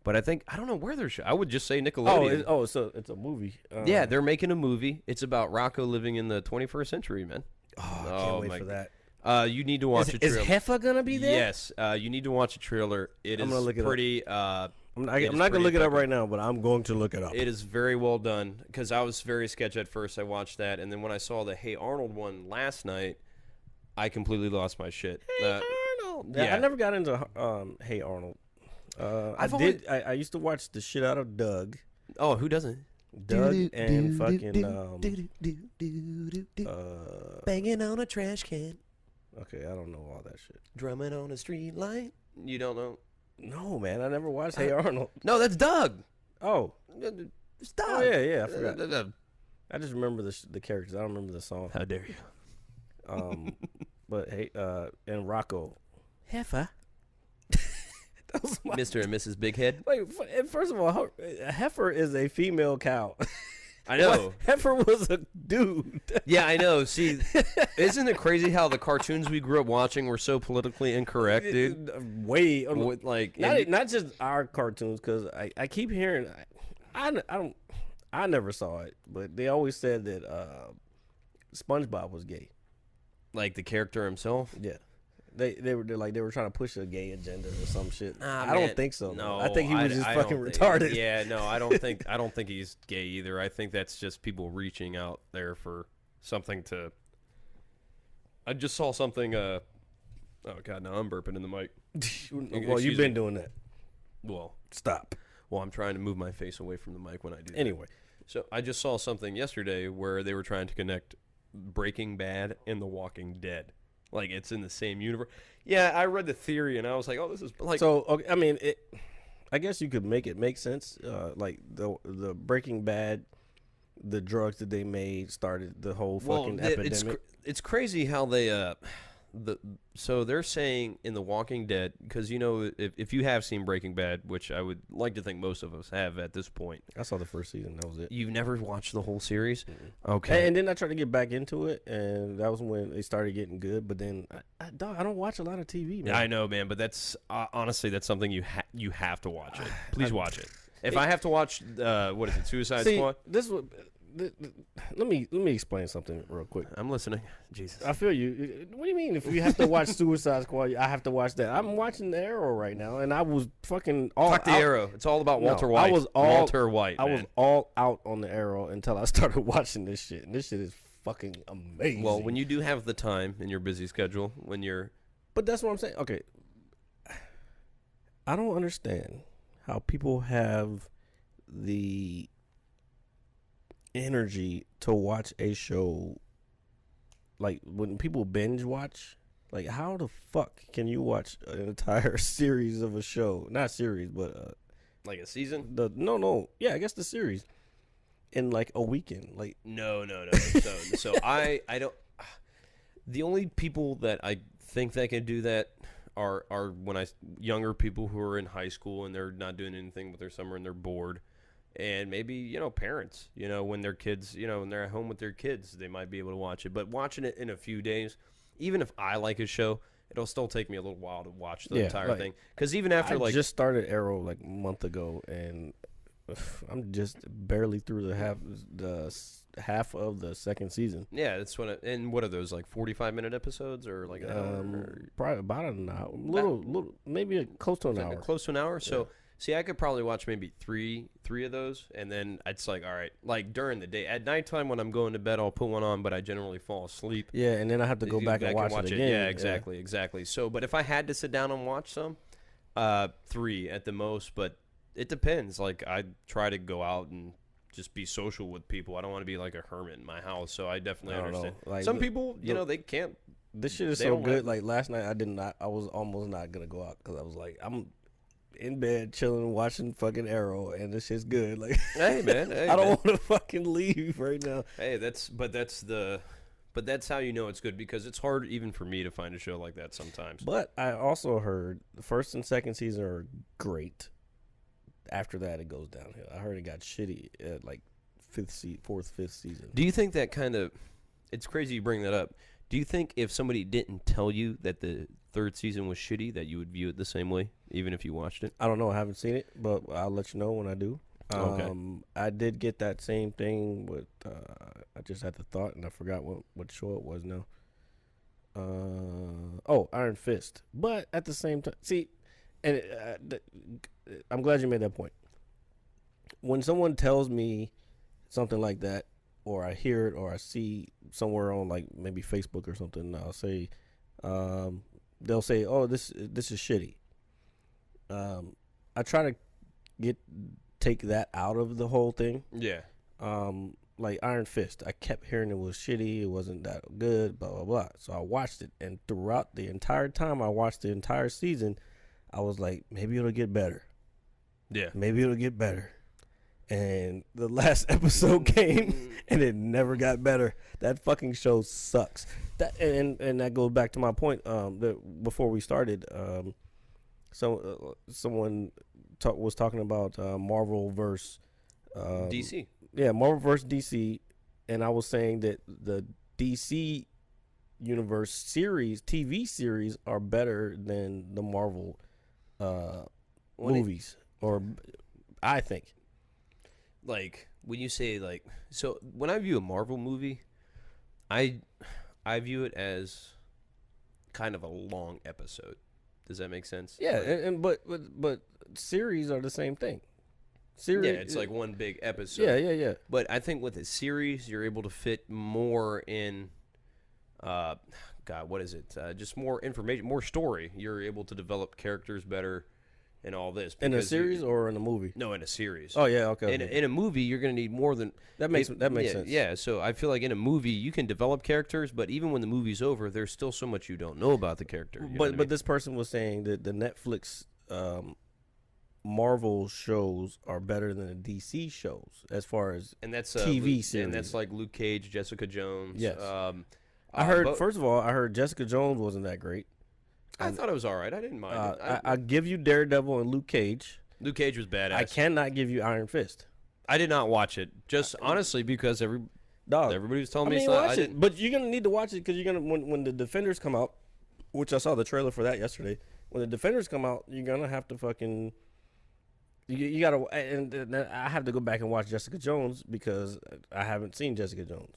But I don't know where they're. I would just say Nickelodeon. So it's a movie. Yeah, they're making a movie. It's about Rocco living in the 21st century, man. Oh, I can't wait for that. You need to watch a Is trailer. heifer going to be there? Yes, you need to watch a trailer. It I'm is gonna look it up. pretty. I'm not going to look it up right now, but I'm going to look it up. It is very well done because I was very sketchy at first. I watched that, and then when I saw the Hey Arnold one last night, I completely lost my shit. Hey Arnold. yeah. I never got into Hey Arnold. I used to watch the shit out of Doug. Oh, who doesn't? Doug and fucking Banging on a trash can, okay, I don't know all that shit. drumming on a street light. You don't know? No, man, I never watched Hey Arnold. No, that's Doug. Oh, It's Doug. oh yeah, I forgot. I just remember the characters. I don't remember the song. How dare you? But hey, and Rocco. Heifer. That was my Mr. and Mrs. Big Head. Wait, first of all, a heifer is a female cow. I know. Heifer was a dude. Yeah, I know. See, isn't it crazy how the cartoons we grew up watching were so politically incorrect, dude? Way Like, not just our cartoons, because I keep hearing I never saw it, but they always said that SpongeBob was gay. like the character himself. Yeah. They were trying to push a gay agenda or some shit. Nah, I man, don't think so. No, I think he was just I fucking don't retarded. Yeah, no, I don't think he's gay either. I think that's just people reaching out there for something to. I just saw something. Oh god, now I'm burping in the mic. Well, you've Excuse been me. doing that. Well, Stop. I'm trying to move my face away from the mic when I do that. Anyway, So I just saw something yesterday where they were trying to connect Breaking Bad and The Walking Dead. Like it's in the same universe. Yeah, I read the theory and I was like, oh, this is like. so okay, I mean, I guess you could make it make sense. Like the Breaking Bad, the drugs that they made started the whole fucking epidemic. It's crazy how they so they're saying in The Walking Dead, because you know if you have seen Breaking Bad, which I would like to think most of us have at this point. I saw the first season. That was it. You've never watched the whole series? Mm-hmm. Okay. And then I tried to get back into it, and that was when they started getting good. But then I don't watch a lot of TV, man. I know, man, but that's honestly that's something you have to watch it. Please watch it. If I have to watch what is it, Suicide Squad? This would. Let me explain something real quick. I'm listening. Jesus. I feel you. What do you mean? If you have to watch Suicide Squad, I have to watch that. I'm watching The Arrow right now, and I was fucking all Fuck the out. Arrow. It's all about Walter No, White. I was all Walter White. I man. was all out on The Arrow until I started watching this shit, and this shit is fucking amazing. Well, when you do have the time in your busy schedule, when you're but that's what I'm saying. Okay, I don't understand how people have the energy to watch a show. Like when people binge watch, like how the fuck can you watch an entire series of a show? Not series, but like a season. Yeah, I guess the series in like a weekend. Like No. So I don't. The only people that I think that can do that are younger people who are in high school and they're not doing anything with their summer and they're bored. And maybe, parents, when their kids, when they're at home with their kids, they might be able to watch it. But watching it in a few days, even if I like a show, it'll still take me a little while to watch the entire thing. Because even after, I just started Arrow like a month ago, and I'm just barely through the half of the second season. Yeah, that's and what are those, like 45-minute episodes or like an hour? Probably about an hour. Little, maybe close to an hour. Close to an hour? So... See, I could probably watch maybe three of those, and then it's like, all right, like during the day. At nighttime when I'm going to bed, I'll put one on, but I generally fall asleep. Yeah, and then I have to go back and watch it again. Yeah, exactly. So, but if I had to sit down and watch some, 3 at the most, but it depends. Like, I try to go out and just be social with people. I don't want to be like a hermit in my house, so I definitely understand. Like some people, they can't. This shit is so good. Like, last night I was almost not going to go out because I was like, I'm in bed chilling watching fucking Arrow and this shit's good. Like, hey man, I don't want to fucking leave right now. Hey, that's the But that's how you know it's good, because it's hard even for me to find a show like that sometimes. But I also heard the first and second season are great. After that, it goes downhill. I heard it got shitty at like fifth, fifth season. Do you think that kind of? It's crazy you bring that up. Do you think if somebody didn't tell you that the third season was shitty, that you would view it the same way, even if you watched it? I don't know. I haven't seen it, but I'll let you know when I do. Okay. I did get that same thing with. I just had the thought, and I forgot what show it was now. Iron Fist. But at the same time, see, and I'm glad you made that point. When someone tells me something like that, or I hear it, or I see somewhere on like maybe Facebook or something, I'll say, they'll say, "Oh, this is shitty." I try to take that out of the whole thing. Yeah. Like Iron Fist, I kept hearing it was shitty, it wasn't that good, blah blah blah. So I watched it, and throughout the entire time I watched the entire season, I was like, maybe it'll get better. Yeah. Maybe it'll get better. And the last episode came, and it never got better. That fucking show sucks. That and that goes back to my point. Before we started, someone was talking about Marvel versus DC. Yeah, Marvel versus DC, and I was saying that the DC universe series, TV series, are better than the Marvel movies, or I think. Like, when you say, like, so when I view a Marvel movie, I view it as kind of a long episode. Does that make sense? Yeah, Like, but series are the same thing. Series, yeah, it's like one big episode. Yeah. But I think with a series, you're able to fit more in, God, what is it? Just more information, more story. You're able to develop characters better and all this. In a series or in a movie? No, in a series. Oh, yeah, okay. In a movie, you're going to need more than... That makes sense. Yeah, so I feel like in a movie, you can develop characters, but even when the movie's over, there's still so much you don't know about the character. You know what I mean? But this person was saying that the Netflix Marvel shows are better than the DC shows as far as and that's TV series. And that's like Luke Cage, Jessica Jones. Yes. I heard, first of all, Jessica Jones wasn't that great. I thought it was all right. I didn't mind it. I give you Daredevil and Luke Cage. Luke Cage was badass. I cannot give you Iron Fist. I did not watch it, just honestly because everybody was telling me it's not. Watch it, but you're gonna need to watch it because you're gonna when the Defenders come out, which I saw the trailer for that yesterday. When the Defenders come out, you're gonna have to fucking. You gotta, and I have to go back and watch Jessica Jones because I haven't seen Jessica Jones.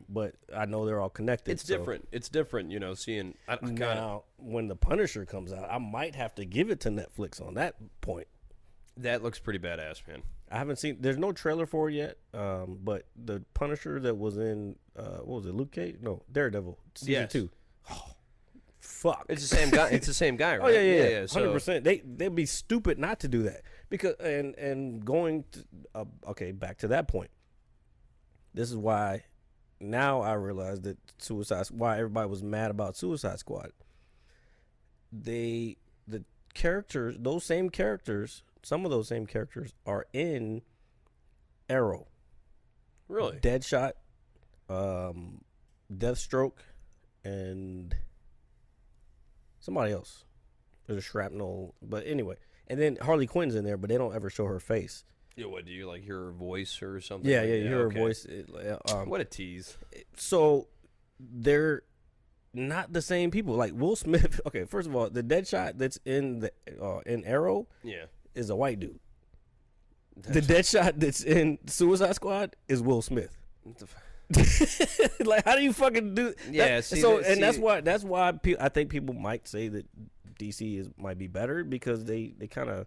But I know they're all connected. It's different. It's different, seeing. Now, when the Punisher comes out, I might have to give it to Netflix on that point. That looks pretty badass, man. I haven't seen. There's no trailer for it yet. But the Punisher that was in, what was it? Luke Cage? No, Daredevil season 2. Oh, fuck. It's the same guy. It's the same guy, right? Oh yeah. 100%. They'd be stupid not to do that because and going to, okay, back to that point. This is why now I realize that why everybody was mad about Suicide Squad. The characters, those same characters, some of those same characters are in Arrow. Really? Deadshot, Deathstroke, and somebody else. There's a Shrapnel, but anyway. And then Harley Quinn's in there, but they don't ever show her face. Yeah, what, do you like hear her voice or something? Yeah, you hear her voice. What a tease. So they're not the same people. Like Will Smith. Okay, first of all, the Deadshot that's in Arrow, is a white dude. The Deadshot that's in Suicide Squad is Will Smith. Like, how do you fucking do? Yeah. That's why I think people might say that DC might be better because they kind of.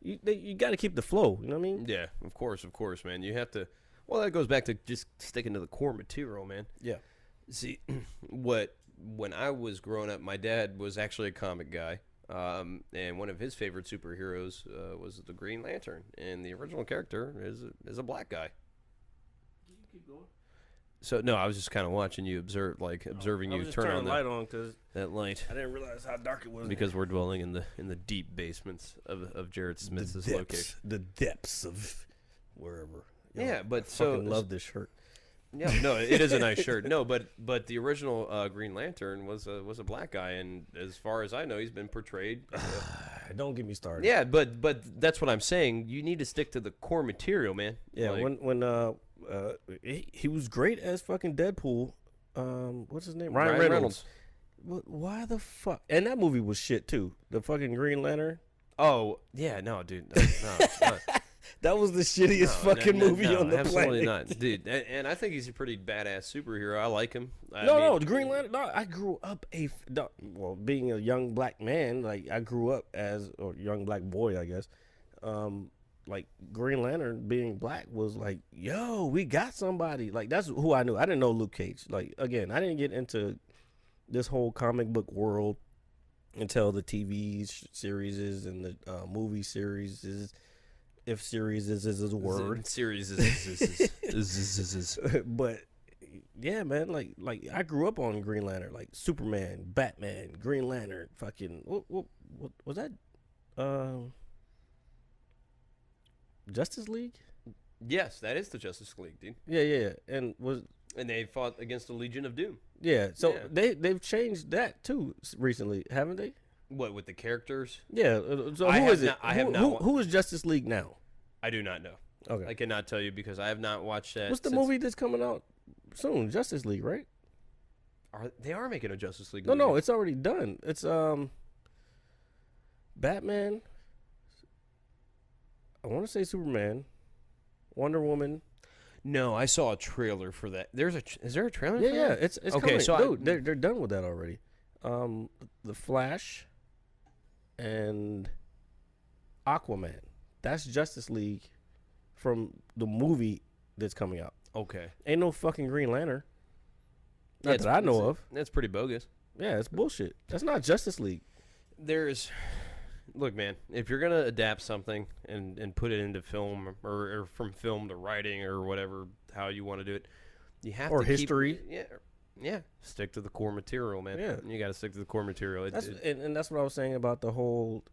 You got to keep the flow, you know what I mean? Yeah, of course, man. You have to. Well, that goes back to just sticking to the core material, man. Yeah. See, when I was growing up, my dad was actually a comic guy, and one of his favorite superheroes was the Green Lantern, and the original character is a black guy. Keep going. So no, I was just kind of watching you observing you turn on the light on because that light. I didn't realize how dark it was because we're dwelling in the deep basements of Jared Smith's location. The depths of wherever. Yeah, but I fucking love this shirt. Yeah, no, it is a nice shirt. No, but the original Green Lantern was a black guy, and as far as I know, he's been portrayed. Don't get me started. Yeah, but that's what I'm saying. You need to stick to the core material, man. Yeah, Like, when he was great as fucking Deadpool. What's his name? Ryan Reynolds. Why the fuck? And that movie was shit too. The fucking Green Lantern. Oh yeah, no, dude, no. That was the shittiest fucking movie on the absolutely planet. not, dude. And I think he's a pretty badass superhero. I like him. No, the Green Lantern. No, I grew up being a young black man. Like I grew up or young black boy, I guess. Like Green Lantern being black was like, yo, we got somebody. Like that's who I knew. I didn't know Luke Cage. Like again, I didn't get into this whole comic book world until the TV series and the movie series. If series is a word. Series is. But yeah, man, like I grew up on Green Lantern, like Superman, Batman, Green Lantern, fucking what was that? Justice League? Yes, that is the Justice League, dude. Yeah. And they fought against the Legion of Doom. Yeah, so Yeah. they've changed that too recently, haven't they? What, with the characters? Yeah. So I who have is it? not- I have not Who is Justice League now? I do not know. Okay. I cannot tell you because I have not watched that. What's the movie that's coming out soon? Justice League, right? They are making a Justice League No, movie. it's already done. It's Batman. I want to say Superman, Wonder Woman. No, I saw a trailer for that. Is there a trailer? Yeah, for yeah, that? it's Okay, coming. so Dude, they're done with that already. The Flash and Aquaman. That's Justice League from the movie that's coming out. Okay. Ain't no fucking Green Lantern. Not Yeah, that I know of. That's pretty bogus. Yeah, it's bullshit. That's not Justice League. Look, man, if you're gonna adapt something and put it into film or from film to writing or whatever, how you want to do it, you have Or to history. Yeah, stick to the core material, man. Yeah. You got to stick to the core material. And that's what I was saying about the whole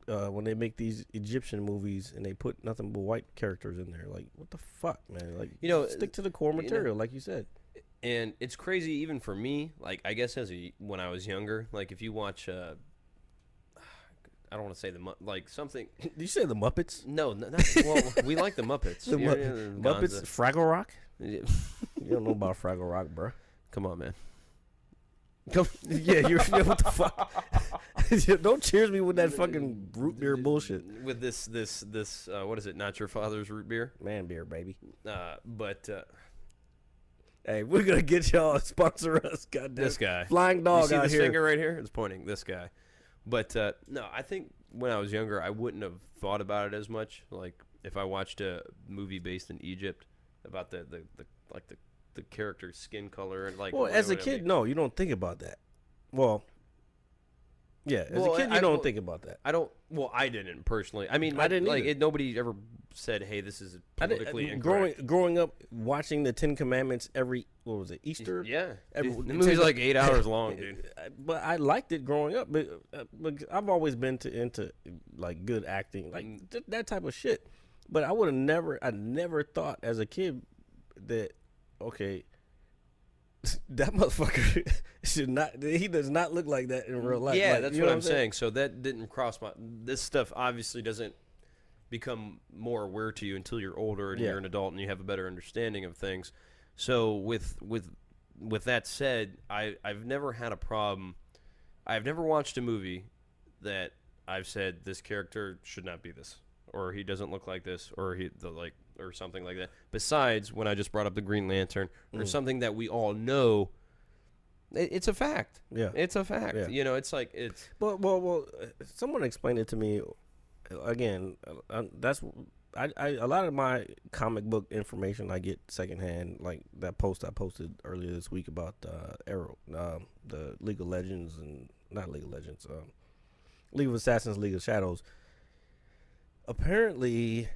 when they make these Egyptian movies and they put nothing but white characters in there. Like, what the fuck, man? Like, stick to the core material, like you said. And it's crazy even for me. Like, I guess when I was younger, like if you watch, I don't want to say like something. Did you say the Muppets? No, well, we like the Muppets. The Muppets, Fraggle Rock. Yeah. You don't know about Fraggle Rock, bro. Come on, man. Yeah, what the fuck? Don't cheers me with that fucking root beer bullshit. With this, what is it? Not your father's root beer? Man beer, baby. But Hey, we're gonna get y'all to sponsor us. Goddamn, this guy, flying dog you see out this here. finger right here? It's pointing. This guy. But no, I think when I was younger, I wouldn't have thought about it as much. Like if I watched a movie based in Egypt about the character's skin color and like. Well, as a kid, no, you don't think about that. Well, yeah, as a kid, you don't think about that. I don't. Well, I didn't personally. I mean, I didn't like either. nobody ever said, "Hey, this is politically incorrect." Growing up, watching the Ten Commandments every Easter. Yeah, Every, the movie's like 8 hours long, dude. But I liked it growing up. But I've always been into like good acting, like that type of shit. But I never thought as a kid that that motherfucker should not. He does not look like that in real life. Yeah, like, that's you know what I'm saying. So that didn't cross my. This stuff obviously doesn't become more aware to you until you're older and you're an adult and you have a better understanding of things. So with that said, I've never had a problem. I've never watched a movie that I've said this character should not be this, or he doesn't look like this, or or something like that. Besides, when I just brought up the Green Lantern, or something that we all know, it's a fact. Yeah, it's a fact. Yeah. You know, it's like it's. Well, someone explained it to me. Again, that's a lot of my comic book information I get secondhand. Like that post I posted earlier this week about Arrow, the League of Legends and not League of Legends, League of Assassins, League of Shadows. Apparently,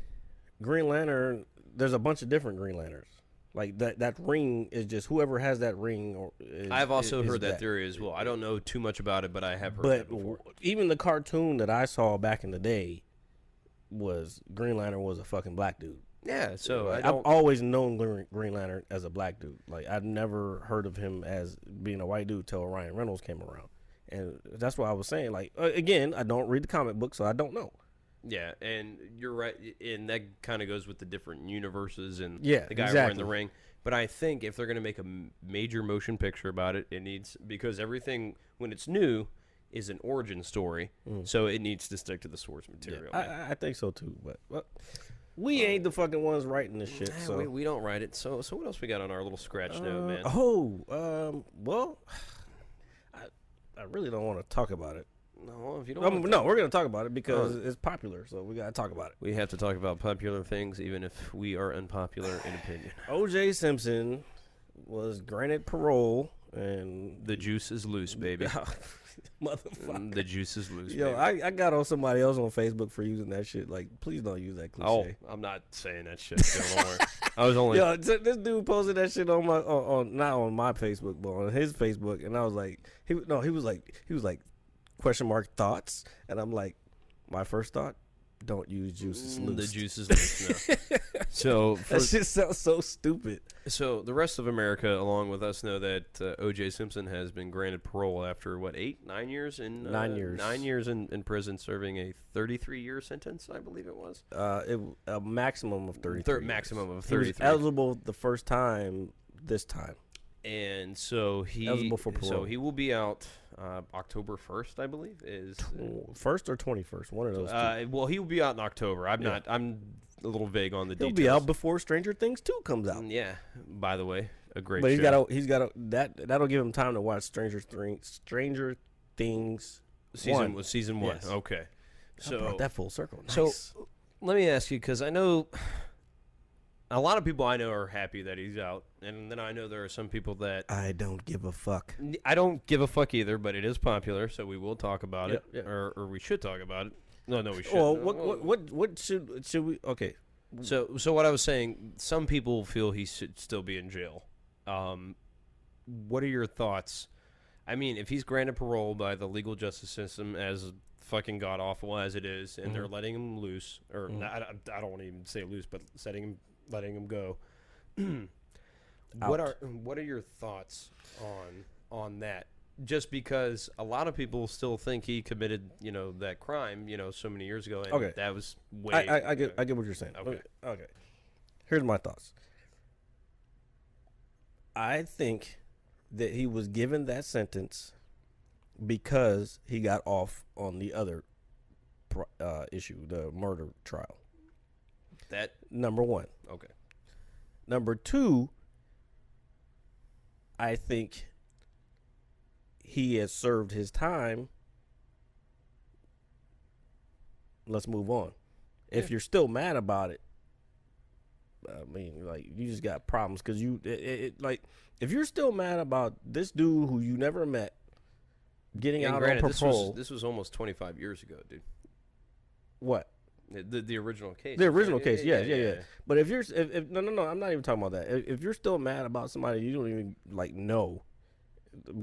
Green Lantern. There's a bunch of different Green Lanterns. Like that ring is just whoever has that ring. I've also heard that theory as well. I don't know too much about it, but I have heard that before. Even the cartoon that I saw back in the day was Green Lantern was a fucking black dude. Yeah, so Like, I've always known Green Lantern as a black dude. Like, I'd never heard of him as being a white dude till Ryan Reynolds came around. And that's why I was saying, like, again, I don't read the comic book, so I don't know. Yeah, and you're right, and that kind of goes with the different universes and Yeah, the guy exactly. wearing the ring. But I think if they're going to make a major motion picture about it, it needs, because everything, when it's new, is an origin story, so it needs to stick to the source material. Yeah, I think so, too. But well, we ain't the fucking ones writing this shit. So we don't write it. So what else we got on our little scratch note, man? Well, I really don't want to talk about it. No, if you don't. No, we're gonna talk about it because it's popular, so we gotta talk about it. We have to talk about popular things, even if we are unpopular in opinion. O.J. Simpson was granted parole, and The juice is loose, baby. motherfucker. The juice is loose, Yo, baby. I got on somebody else on Facebook for using that shit. Like, please don't use that cliche. Oh, I'm not saying that shit. Don't worry. I was only. Yo, this dude posted that shit on my not on my Facebook, but on his Facebook, and I was like, he was like, question mark thoughts, and I'm like, my first thought, don't use juices loose. The juice is loose now. So That shit sounds so stupid. So the rest of America, along with us, know that O.J. Simpson has been granted parole after what, 9 years in 9 years. 9 years in prison, serving a 33-year sentence, I believe it was. A maximum of 33. Maximum of He was 33. eligible the first time. This time, And so eligible for parole. So he will be out October 1st, I believe. Is first or 21st, one of those. Two. well, he will be out in October. I'm a little vague on the He'll details. be out before Stranger Things 2 comes out. Yeah. By the way, a great. But show. he's got that'll give him time to watch Stranger Things season 1. Yes. Okay. I brought that full circle. Nice. So let me ask you, because I know a lot of people I know are happy that he's out, and then I know there are some people that I don't give a fuck. I don't give a fuck either, but it is popular, so we will talk about it, Yeah. or we should talk about it. No, we should. Well, what should we? Okay, So what I was saying, some people feel he should still be in jail. What are your thoughts? I mean, if he's granted parole by the legal justice system, as fucking god awful as it is, and they're letting him loose, or I don't want to even say loose, but letting him go. What are your thoughts on that? Just because a lot of people still think he committed, that crime, so many years ago, and Okay. that was way. I get what you're saying. Okay. Here's my thoughts. I think that he was given that sentence because he got off on the other issue, the murder trial. That Number one. okay. Number two, I think he has served his time. Let's move on. If you're still mad about it, I mean, like, you just got problems because like, if you're still mad about this dude who you never met getting And out granted, on parole, this was almost 25 years ago, dude. what? The original case. The original case, yeah. But if you're, if no, I'm not even talking about that. If you're still mad about somebody you don't even like know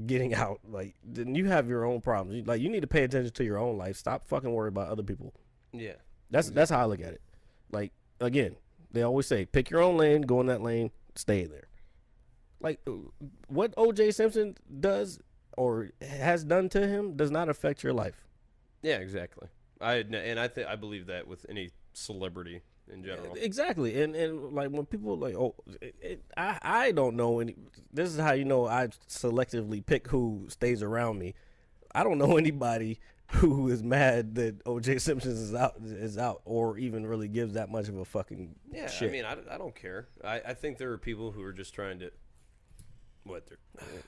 getting out, like, then you have your own problems. Like, you need to pay attention to your own life. Stop fucking worrying about other people. Yeah. That's how I look at it. Like, again, they always say, pick your own lane, go in that lane, stay there. Like, what O.J. Simpson does or has done to him does not affect your life. Yeah, exactly. I believe that with any celebrity in general. Exactly. And like, when people like, I don't know any. This is how you know I selectively pick who stays around me. I don't know anybody who is mad that O.J. Simpson is out, or even really gives that much of a fucking shit. I mean, I don't care. I think there are people who are just trying to. What?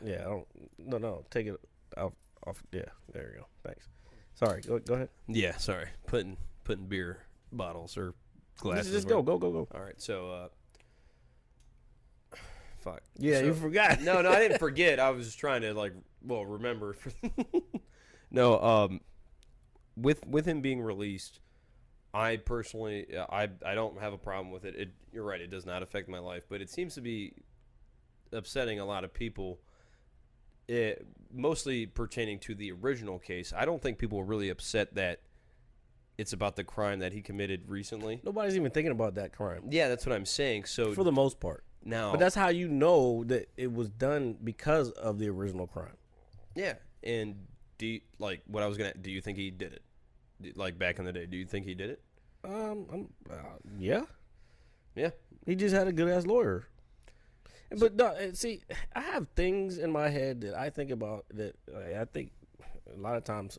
Yeah, I don't. No, take it off. Yeah, there you go. Thanks. Sorry, go ahead. Yeah, sorry. Putting beer bottles or glasses. Just go. All right, so fuck. Yeah, So- you forgot. No, I didn't forget. I was just trying to remember. No, with him being released, I personally, I don't have a problem with it. You're right. It does not affect my life, but it seems to be upsetting a lot of people. Mostly pertaining to the original case. I don't think people were really upset that It's about the crime that he committed recently. Nobody's even thinking about that crime Yeah, that's what I'm saying. So for the most part. now, But that's how you know that it was done because of the original crime. yeah. And do you think he did it? Like back in the day, do you think he did it? Yeah. Yeah. He just had a good ass lawyer. But no, see, I have things in my head that I think about that I think a lot of times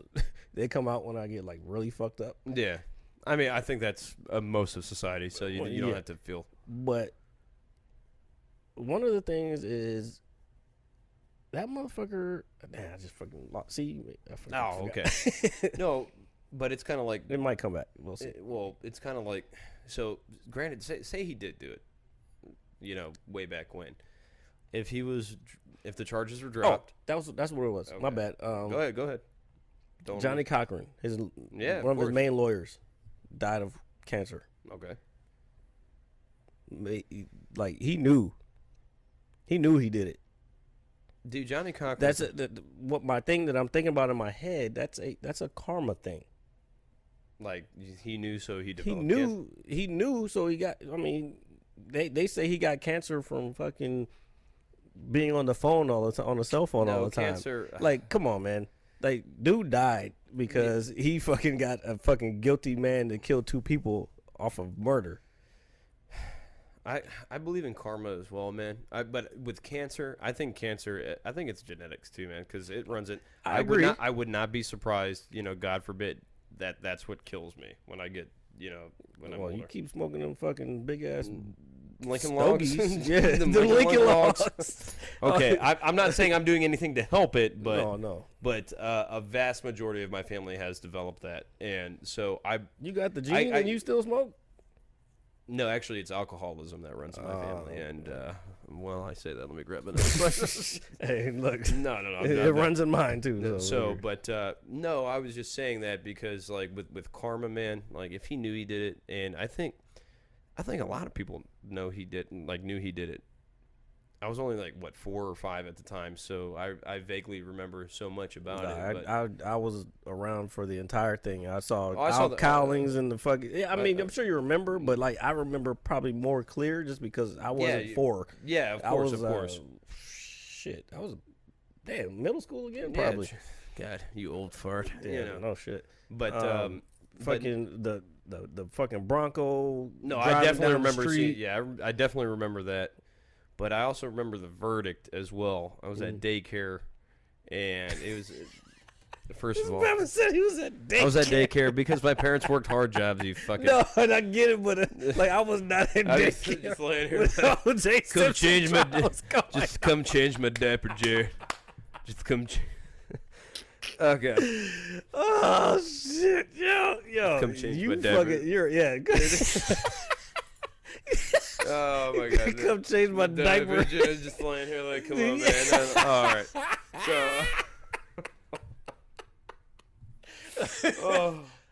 they come out when I get like really fucked up. Yeah. I mean, I think that's most of society, so you don't have to feel. But one of the things is that motherfucker. Man, I just fucking lost. See, I Oh, forgot. okay. No, but it's kind of like It might come back. We'll see. it's kind of like, so granted, say he did do it, way back when. If the charges were dropped. That's what it was. My Okay. bad. Go ahead. Don't Johnny Cochran, of one of his course. main lawyers, died of cancer. Okay. Like he knew he did it. Dude, Johnny Cochran. That's what my thing that I'm thinking about in my head. That's a karma thing. Like he knew, so he He developed. knew, so he got. I mean, they say he got cancer from fucking being on the phone all the time, on the cell phone all the time. Cancer. Like, come on, man. Like, dude died because he fucking got a fucking guilty man that killed 2 people off of murder. I believe in karma as well, man. But with cancer, I think it's genetics too, man, because it runs it. I agree. I would not be surprised, God forbid, that's what kills me when I get, when I'm Well, older. you keep smoking them fucking big ass Lincoln Logs. stogies. Yeah, The the Lincoln Logs. Okay, I'm not saying I'm doing anything to help it, but No. But a vast majority of my family has developed that, and so You got the gene and you still smoke? No, actually, it's alcoholism that runs in my family, okay. and well, I say that. Let me grab it. Hey, look. No. It runs in mine too. So, but no, I was just saying that because, like, with karma, man, like if he knew he did it, and I think a lot of people knew he did it. I was only like 4 or 5 at the time, so I vaguely remember so much about it. But I was around for the entire thing. I saw I saw Al the- Cowlings and the fucking. Yeah, I mean, I'm sure you remember, but like I remember probably more clear just because I wasn't 4. yeah, of I course, was, of course. Shit, I was middle school again, Yeah, probably. God, you old fart. Yeah, no shit. But Fucking the fucking Bronco. no, I driving definitely down the remember street. seeing. Yeah, I definitely remember that. But I also remember the verdict as well. I was at daycare, and it was first of all, Brother said he was at daycare. I was at daycare because my parents worked hard jobs. You fucking No, and I get it, but like I was not at I was daycare. just laying here. With O.J. Come Simpson change my trials going just come change my diaper, Jared. Just come. Okay. Oh shit, yo! Come change you my diaper. Oh my god. Come change my diaper. Jared's just laying here like, come on, man. All right. So.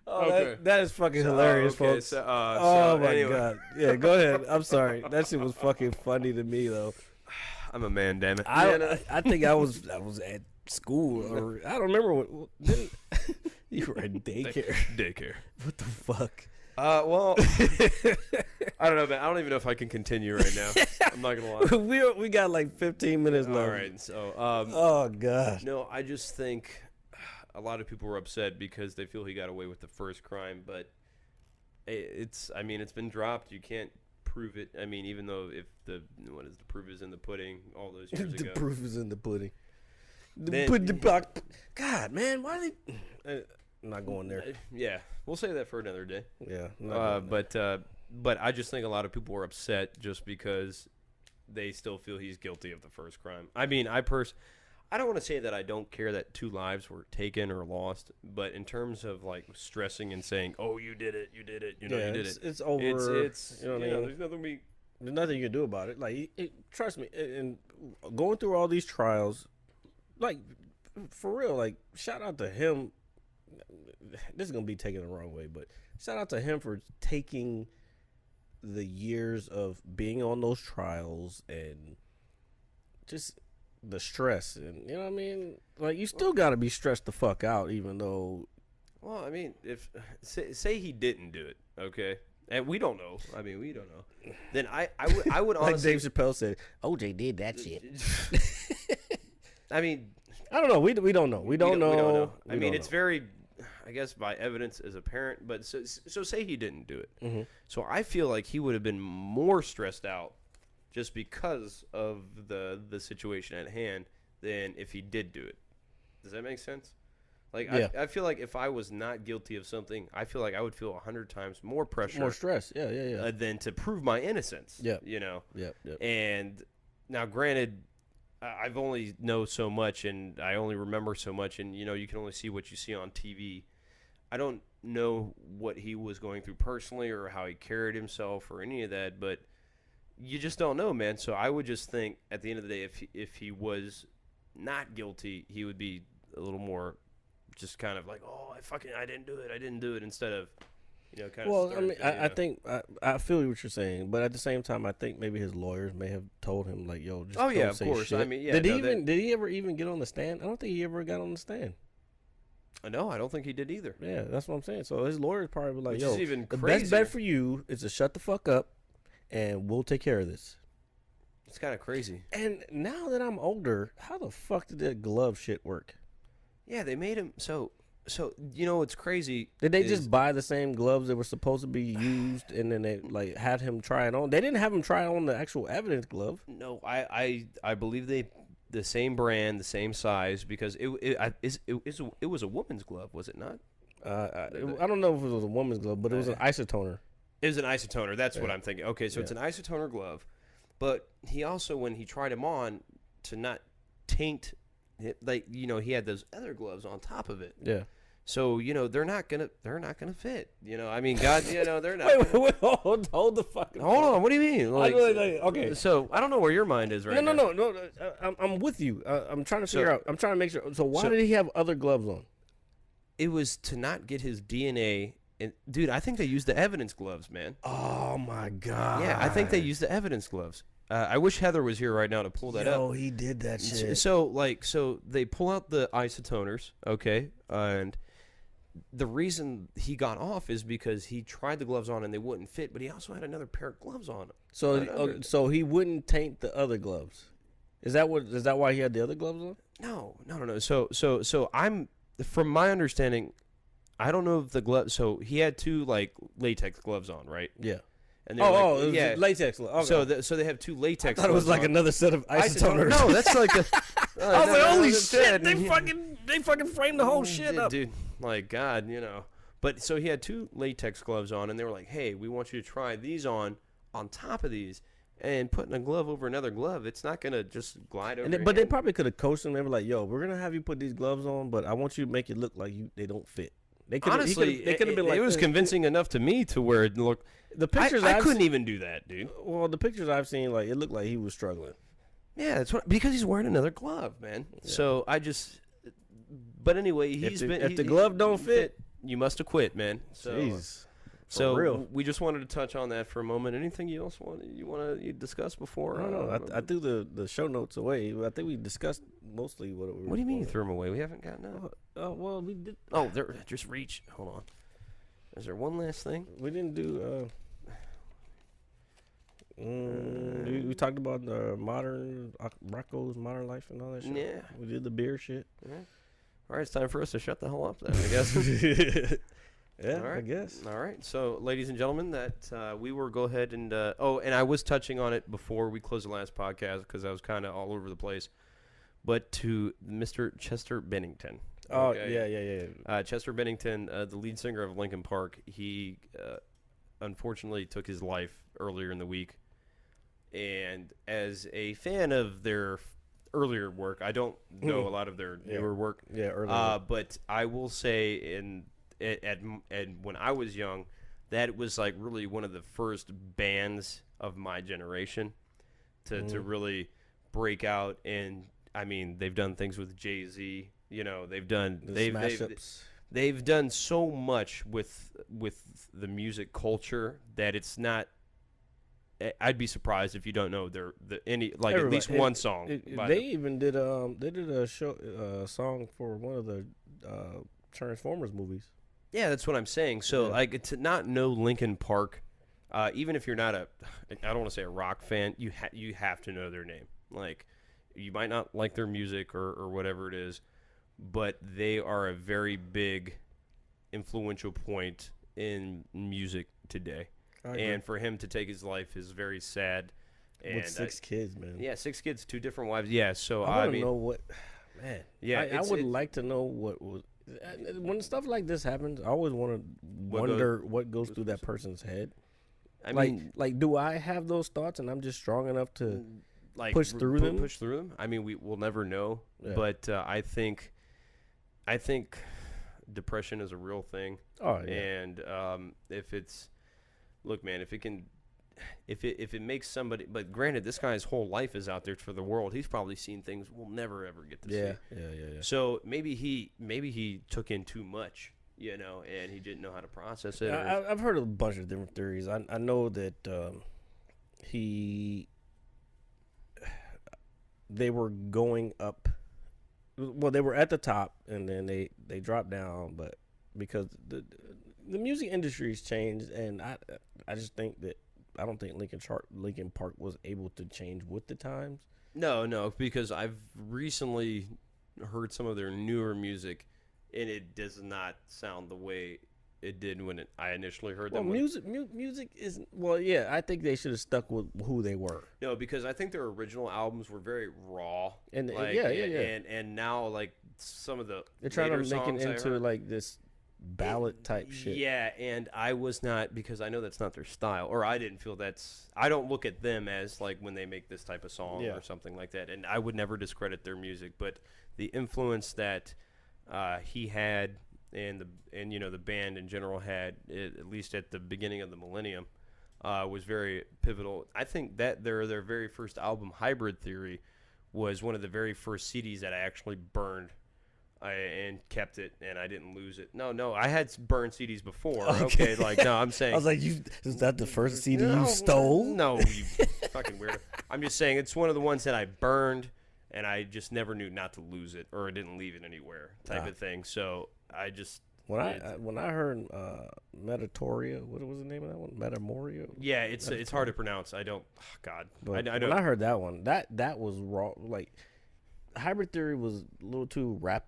Okay. That is fucking hilarious, okay, folks. so, oh my anyway. god! Yeah, go ahead. I'm sorry. That shit was fucking funny to me though. I'm a man, damn it. I think I was at school or I don't remember what. You were at daycare. Daycare. What the fuck? Well, I don't know, man. I don't even know if I can continue right now. I'm not gonna lie. we got like 15 minutes left. All right, so Oh gosh. no, I just think a lot of people were upset because they feel he got away with the first crime, but it's been dropped. You can't prove it. I mean, even though if the proof is in the pudding all those years The ago. proof is in the pudding. Then- God, man, why they? I'm not going there. Yeah, we'll say that for another day. Yeah, I'm not going there. But I just think a lot of people were upset just because they still feel he's guilty of the first crime. I mean, I don't want to say that I don't care that 2 lives were taken or lost, but in terms of like stressing and saying, "Oh, you did it, you did it, you did it," it's over. It's you know what I mean? there's nothing There's nothing you can do about it. Like, trust me, and going through all these trials, like for real, like shout out to him. This is gonna be taken the wrong way, but shout out to him for taking the years of being on those trials and just the stress, and you know what I mean. Like you still got to be stressed the fuck out, even though Well, I mean, if say he didn't do it, okay, and we don't know. I mean, we don't know. Then I would Like honestly. Dave Chappelle said, OJ did that shit. I mean, I don't know. We don't know. We don't know. I mean, it's very, I guess, by evidence as apparent. But so say he didn't do it. Mm-hmm. So I feel like he would have been more stressed out just because of the situation at hand than if he did do it. Does that make sense? Like, Yeah. I feel like if I was not guilty of something, I feel like I would feel 100 times more pressure. More stress. Yeah. Than to prove my innocence. Yeah. You know? Yep. And now, granted, I've only know so much, and I only remember so much, and, you know, you can only see what you see on TV. I don't know what he was going through personally or how he carried himself or any of that, but you just don't know, man. So I would just think, at the end of the day, if he was not guilty, he would be a little more just kind of like, oh, I didn't do it, instead of, you know, kind of. Well, I mean, I think I feel what you're saying, but at the same time, I think maybe his lawyers may have told him like, "Yo, just Oh yeah, don't of say course. shit." I mean, yeah. Did he ever even get on the stand? I don't think he ever got on the stand. No, I don't think he did either. Yeah, that's what I'm saying. So his lawyers probably were like, Which "Yo, is even the best crazier. bet for you is to shut the fuck up, and we'll take care of this." It's kind of crazy. And now that I'm older, how the fuck did that glove shit work? Yeah, they made him so. You know what's crazy? Did they is- just buy the same gloves that were supposed to be used, and then they like had him try it on? They didn't have him try on the actual evidence glove. No, I believe the same brand, the same size, because it was a woman's glove, was it not? I don't know if it was a woman's glove, but it was an isotoner. It was an isotoner. That's what I'm thinking. Okay, so it's an isotoner glove, but he also, when he tried him on, to not taint it, like, you know, he had those other gloves on top of it. Yeah. So, you know, they're not gonna fit. You know, I mean, God, you know, they're not. Wait, hold the fucking. Hold on, what do you mean? Like, okay. So I don't know where your mind is right now. No. I'm with you. I'm trying to figure out. I'm trying to make sure. So why did he have other gloves on? It was to not get his DNA. And dude, I think they used the evidence gloves, man. Oh my god. Yeah, I think they used the evidence gloves. I wish Heather was here right now to pull that up. Oh, he did that shit. So they pull out the isotoners, okay, and the reason he got off is because he tried the gloves on and they wouldn't fit, but he also had another pair of gloves on. So he wouldn't taint the other gloves. Is that why he had the other gloves on? No. So I'm, from my understanding, I don't know if the gloves. So he had two like latex gloves on, right? Yeah. And it was yeah, latex. Okay. So they have two latex. I thought it was gloves like on. another set of isotoners. No, that's like a. I was like, holy that's shit! it. They fucking framed the whole shit up. Dude. Like, God, you know. But so he had two latex gloves on, and they were like, "Hey, we want you to try these on top of these." And putting a glove over another glove, it's not gonna just glide over. But they probably could have coached him. They were like, "Yo, we're gonna have you put these gloves on, but I want you to make it look like they don't fit." They could honestly, they could have been like, it was convincing enough to me to where it looked. The pictures I couldn't even do that, dude. Well, the pictures I've seen, like, it looked like he was struggling. Yeah, that's what, because he's wearing another glove, man. Yeah. So I just. But anyway, if the glove don't fit, you must have quit, man. So, jeez. So real. We just wanted to touch on that for a moment. Anything else you want to discuss before? No. I threw the show notes away. I think we discussed mostly what we were. What do you mean you threw them away? We haven't gotten out. Well, we did. Oh, there. Just reach. Hold on. Is there one last thing? We didn't do. We talked about the Rocco's modern life and all that shit. Yeah. We did the beer shit. Yeah. All right, it's time for us to shut the hell up then, I guess. Yeah, right. I guess. All right. So, ladies and gentlemen, that we will go ahead and and I was touching on it before we closed the last podcast because I was kind of all over the place. But to Mr. Chester Bennington. Oh, okay. yeah. Chester Bennington, the lead singer of Linkin Park, he unfortunately took his life earlier in the week. And as a fan of their earlier work, I don't know a lot of their newer work. Yeah, earlier. But I will say when I was young, that was like really one of the first bands of my generation to really break out. And I mean, they've done things with Jay-Z. You know, they've done they've done so much with the music culture that it's not. I'd be surprised if you don't know at least one song. They even did a song for one of the Transformers movies. Yeah, that's what I'm saying. So, like, to not know Linkin Park, even if you're not I don't want to say a rock fan, you have to know their name. Like, you might not like their music or whatever it is, but they are a very big, influential point in music today. And for him to take his life is very sad. And with 6 kids, man. Yeah, 6 kids, 2 different wives. Yeah, so I want to mean, know what, man. Yeah, I would like to know what was when stuff like this happens. I always want to wonder what goes through that person's head. I mean, like, do I have those thoughts and I'm just strong enough to like push through them? Push through them. I mean, we'll never know, but I think depression is a real thing. Oh yeah. And if it's, look, man, if it makes somebody, but granted, this guy's whole life is out there for the world. He's probably seen things we'll never ever get to see. Yeah. So maybe he took in too much, and he didn't know how to process it. I've heard a bunch of different theories. I know that they were going up. Well, they were at the top, and then they dropped down, but because the music industry's changed, and I just think that I don't think Linkin Park was able to change with the times. No, because I've recently heard some of their newer music, and it does not sound the way it did when I initially heard them. Music isn't. Well, yeah, I think they should have stuck with who they were. No, because I think their original albums were very raw, and and now like some of the they're trying to make it into like this ballad type shit. Yeah, and I was not, because I know that's not their style, or I didn't feel I don't look at them as like when they make this type of song or something like that, and I would never discredit their music, but the influence that he had and the band in general had, at least at the beginning of the millennium, was very pivotal. I think that their very first album, Hybrid Theory, was one of the very first CDs that I actually burned. And kept it, and I didn't lose it. No, I had burned CDs before. Okay, I'm saying. I was like, is that the first CD you stole? No, you fucking weirdo. I'm just saying it's one of the ones that I burned, and I just never knew not to lose it, or I didn't leave it anywhere, type of thing. So I just when I heard Metatoria, what was the name of that one? Metamoria. Yeah, it's hard to pronounce. I don't. Oh God, but I know. When I heard that one, that was raw. Like Hybrid Theory was a little too rap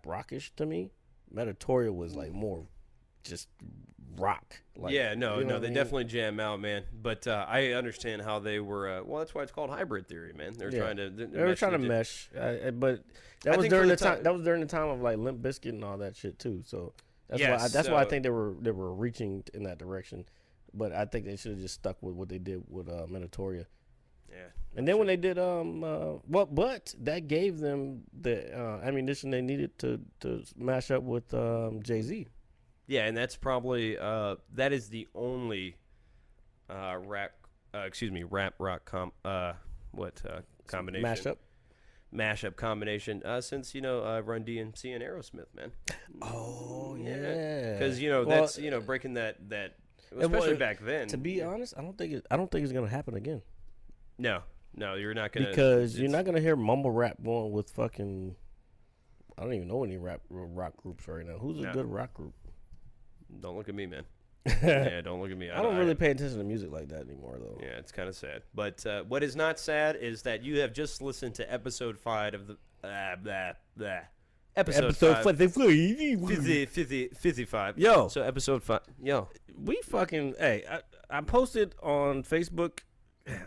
rockish to me. Metatoria was like more just rock. Like, they definitely jam out, man. But I understand how they were. Well, that's why it's called Hybrid Theory, man. They're trying to. They were trying to mesh, but that was during the time. That was during the time of like Limp Bizkit and all that shit too. So that's why I think they were reaching in that direction. But I think they should have just stuck with what they did with Metatoria. Yeah. And then when they did but that gave them the ammunition they needed to mash up with Jay-Z. Yeah, and that's probably that is the only rap rock combination mashup combination since Run DMC and Aerosmith, man. Oh yeah, because that's breaking that especially back then. To be honest, I don't think it's gonna happen again. No, you're not gonna, because you're not gonna hear mumble rap going with fucking. I don't even know any rock groups right now. Who's a good rock group? Don't look at me, man. Yeah, don't look at me. I don't really pay attention to music like that anymore, though. Yeah, it's kind of sad. But what is not sad is that you have just listened to episode 5 of the episode 55. Yo, so episode 5. Yo, we fucking I posted on Facebook.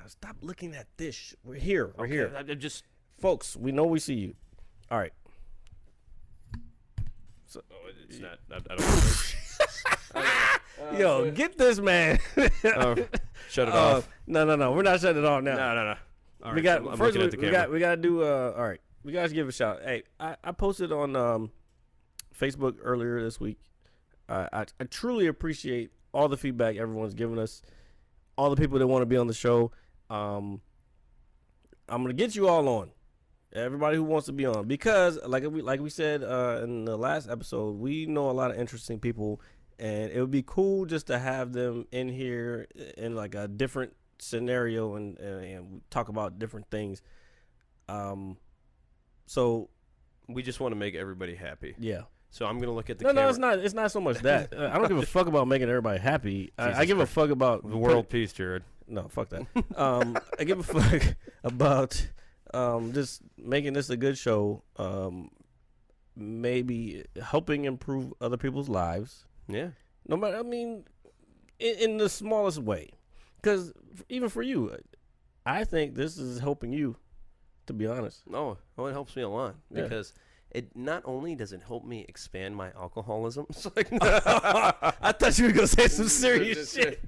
Stop looking at this. We're here. We're here. I'm just, folks. We know we see you. All right. So, it's not. I don't know. Yo, get this man. Shut it off. No. We're not shutting it off now. No. All right, I'm first. We got to do. All right. We got to give a shout. Hey, I posted on Facebook earlier this week. I truly appreciate all the feedback everyone's given us. All the people that want to be on the show. I'm gonna get you all on. Everybody who wants to be on, because like we said in the last episode, we know a lot of interesting people, and it would be cool just to have them in here in like a different scenario and talk about different things. So we just want to make everybody happy. Yeah. So I'm gonna look at the No, camera. no, it's not. It's not so much that. I don't give a fuck about making everybody happy. I give a fuck about The world peace, Jared. No, fuck that. I give a fuck about just making this a good show. Maybe helping improve other people's lives. Yeah. No matter, I mean, in the smallest way. Because even for you, I think this is helping you, to be honest. Oh, it helps me a lot Yeah. because it not only does it help me expand my alcoholism. It's like, I thought you were going to say some serious shit.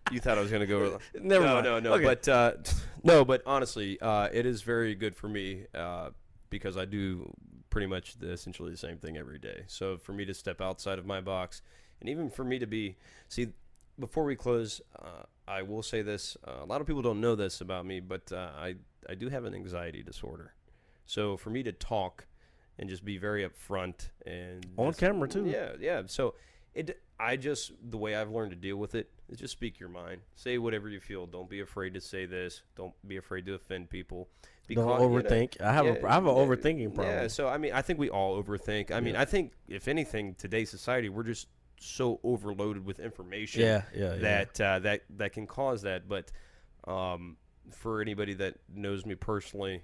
You thought I was gonna go. Never mind. No. Okay. But honestly, it is very good for me because I do pretty much essentially the same thing every day. So for me to step outside of my box, and even for me to before we close, I will say this: a lot of people don't know this about me, but I do have an anxiety disorder. So for me to talk and just be very upfront and On camera, too. Yeah. So the way I've learned to deal with it is just speak your mind. Say whatever you feel. Don't be afraid to say this. Don't be afraid to offend people. Don't overthink. I have an overthinking problem. Yeah, so I mean, I think we all overthink. I mean, I think if anything, today's society, we're just so overloaded with information that can cause that. But for anybody that knows me personally,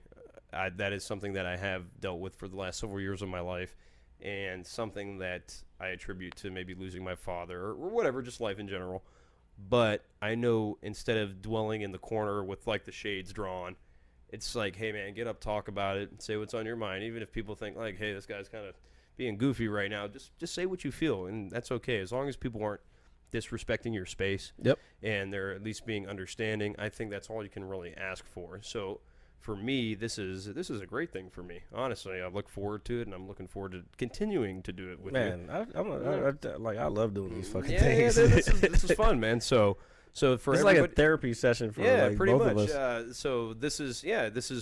that is something that I have dealt with for the last several years of my life, and something that I attribute to maybe losing my father or whatever, just life in general. But I know instead of dwelling in the corner with like the shades drawn, it's like, hey man, get up, talk about it, and say what's on your mind. Even if people think like, hey, this guy's kind of being goofy right now, just say what you feel, and that's okay. As long as people aren't disrespecting your space, and they're at least being understanding, I think that's all you can really ask for. So for me, this is a great thing for me. Honestly, I look forward to it, and I'm looking forward to continuing to do it with you. Man, I love doing these fucking Yeah, things. this is fun, man. So for it's like a therapy session for pretty both much. of us. So this is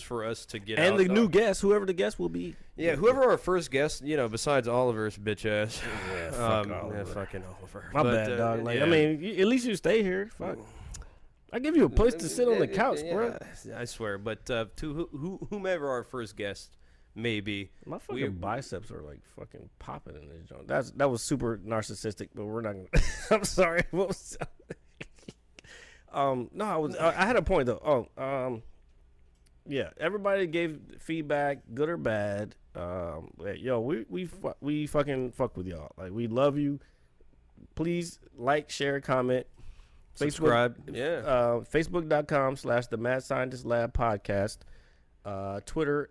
for us to get And out. the new guest, whoever the guest will be. Yeah, whoever our first guest, besides Oliver's bitch ass. Yeah, fuck Oliver. Yeah, fucking Oliver. My bad, dog. Like, I mean, at least you stay here. Fuck. I give you a place to sit on the couch, bro. I swear. But to whomever our first guest may be, My fucking biceps are like fucking popping in this joint. That was super narcissistic, but we're not gonna. I'm sorry. What was? No, I had a point though. Yeah. Everybody gave feedback, good or bad. Yo, we fucking fuck with y'all. Like, we love you. Please like, share, comment. Subscribe. Facebook.com/The Mad Scientist Lab Podcast. Twitter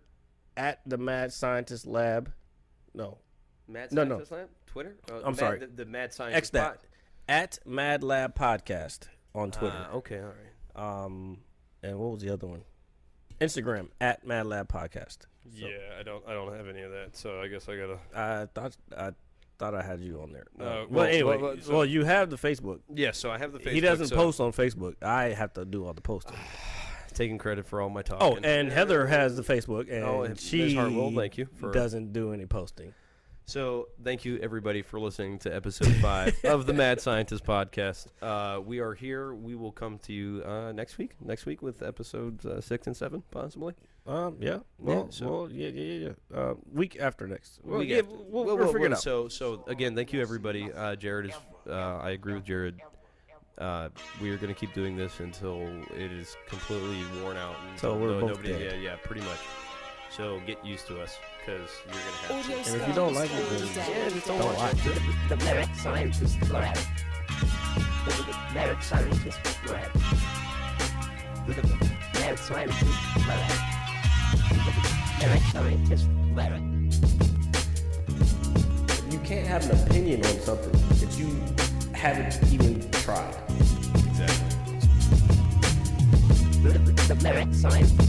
@The Mad Scientist Lab. No. Mad No. Scientist Lab? Twitter? I'm sorry. The Mad Scientist X that. @Mad Lab Podcast on Twitter. Okay, all right. And what was the other one? Instagram @Mad Lab Podcast. So, Yeah, I don't have any of that, so I guess I gotta. I thought I had you on there. well, Well, anyway, well, you have the Facebook. Yeah, so I have the Facebook. He doesn't post on Facebook. I have to do all the posting. Taking credit for all my talking. Oh, and Heather has the Facebook, and Ms. she Hartwell, thank you doesn't do any posting. So thank you everybody for listening to episode 5 of the Mad Scientist Podcast. We are here. We will come to you next week. Next week with episodes 6 and 7, possibly. Yeah. Yeah. Week after next. We'll figure it out. So again, thank you everybody. Jared is. I agree with Jared. We are going to keep doing this until it is completely worn out. So we're both dead. Yeah, pretty much. So get used to us, because you're going to have to. And if you don't like it, then Just don't don't watch watch it. The Merit Scientist Lab. The Merit Scientist Lab. The Merit Scientist Lab. The Merit Scientist Lab. You can't have an opinion on something that you haven't even tried. Exactly. The Merit Scientist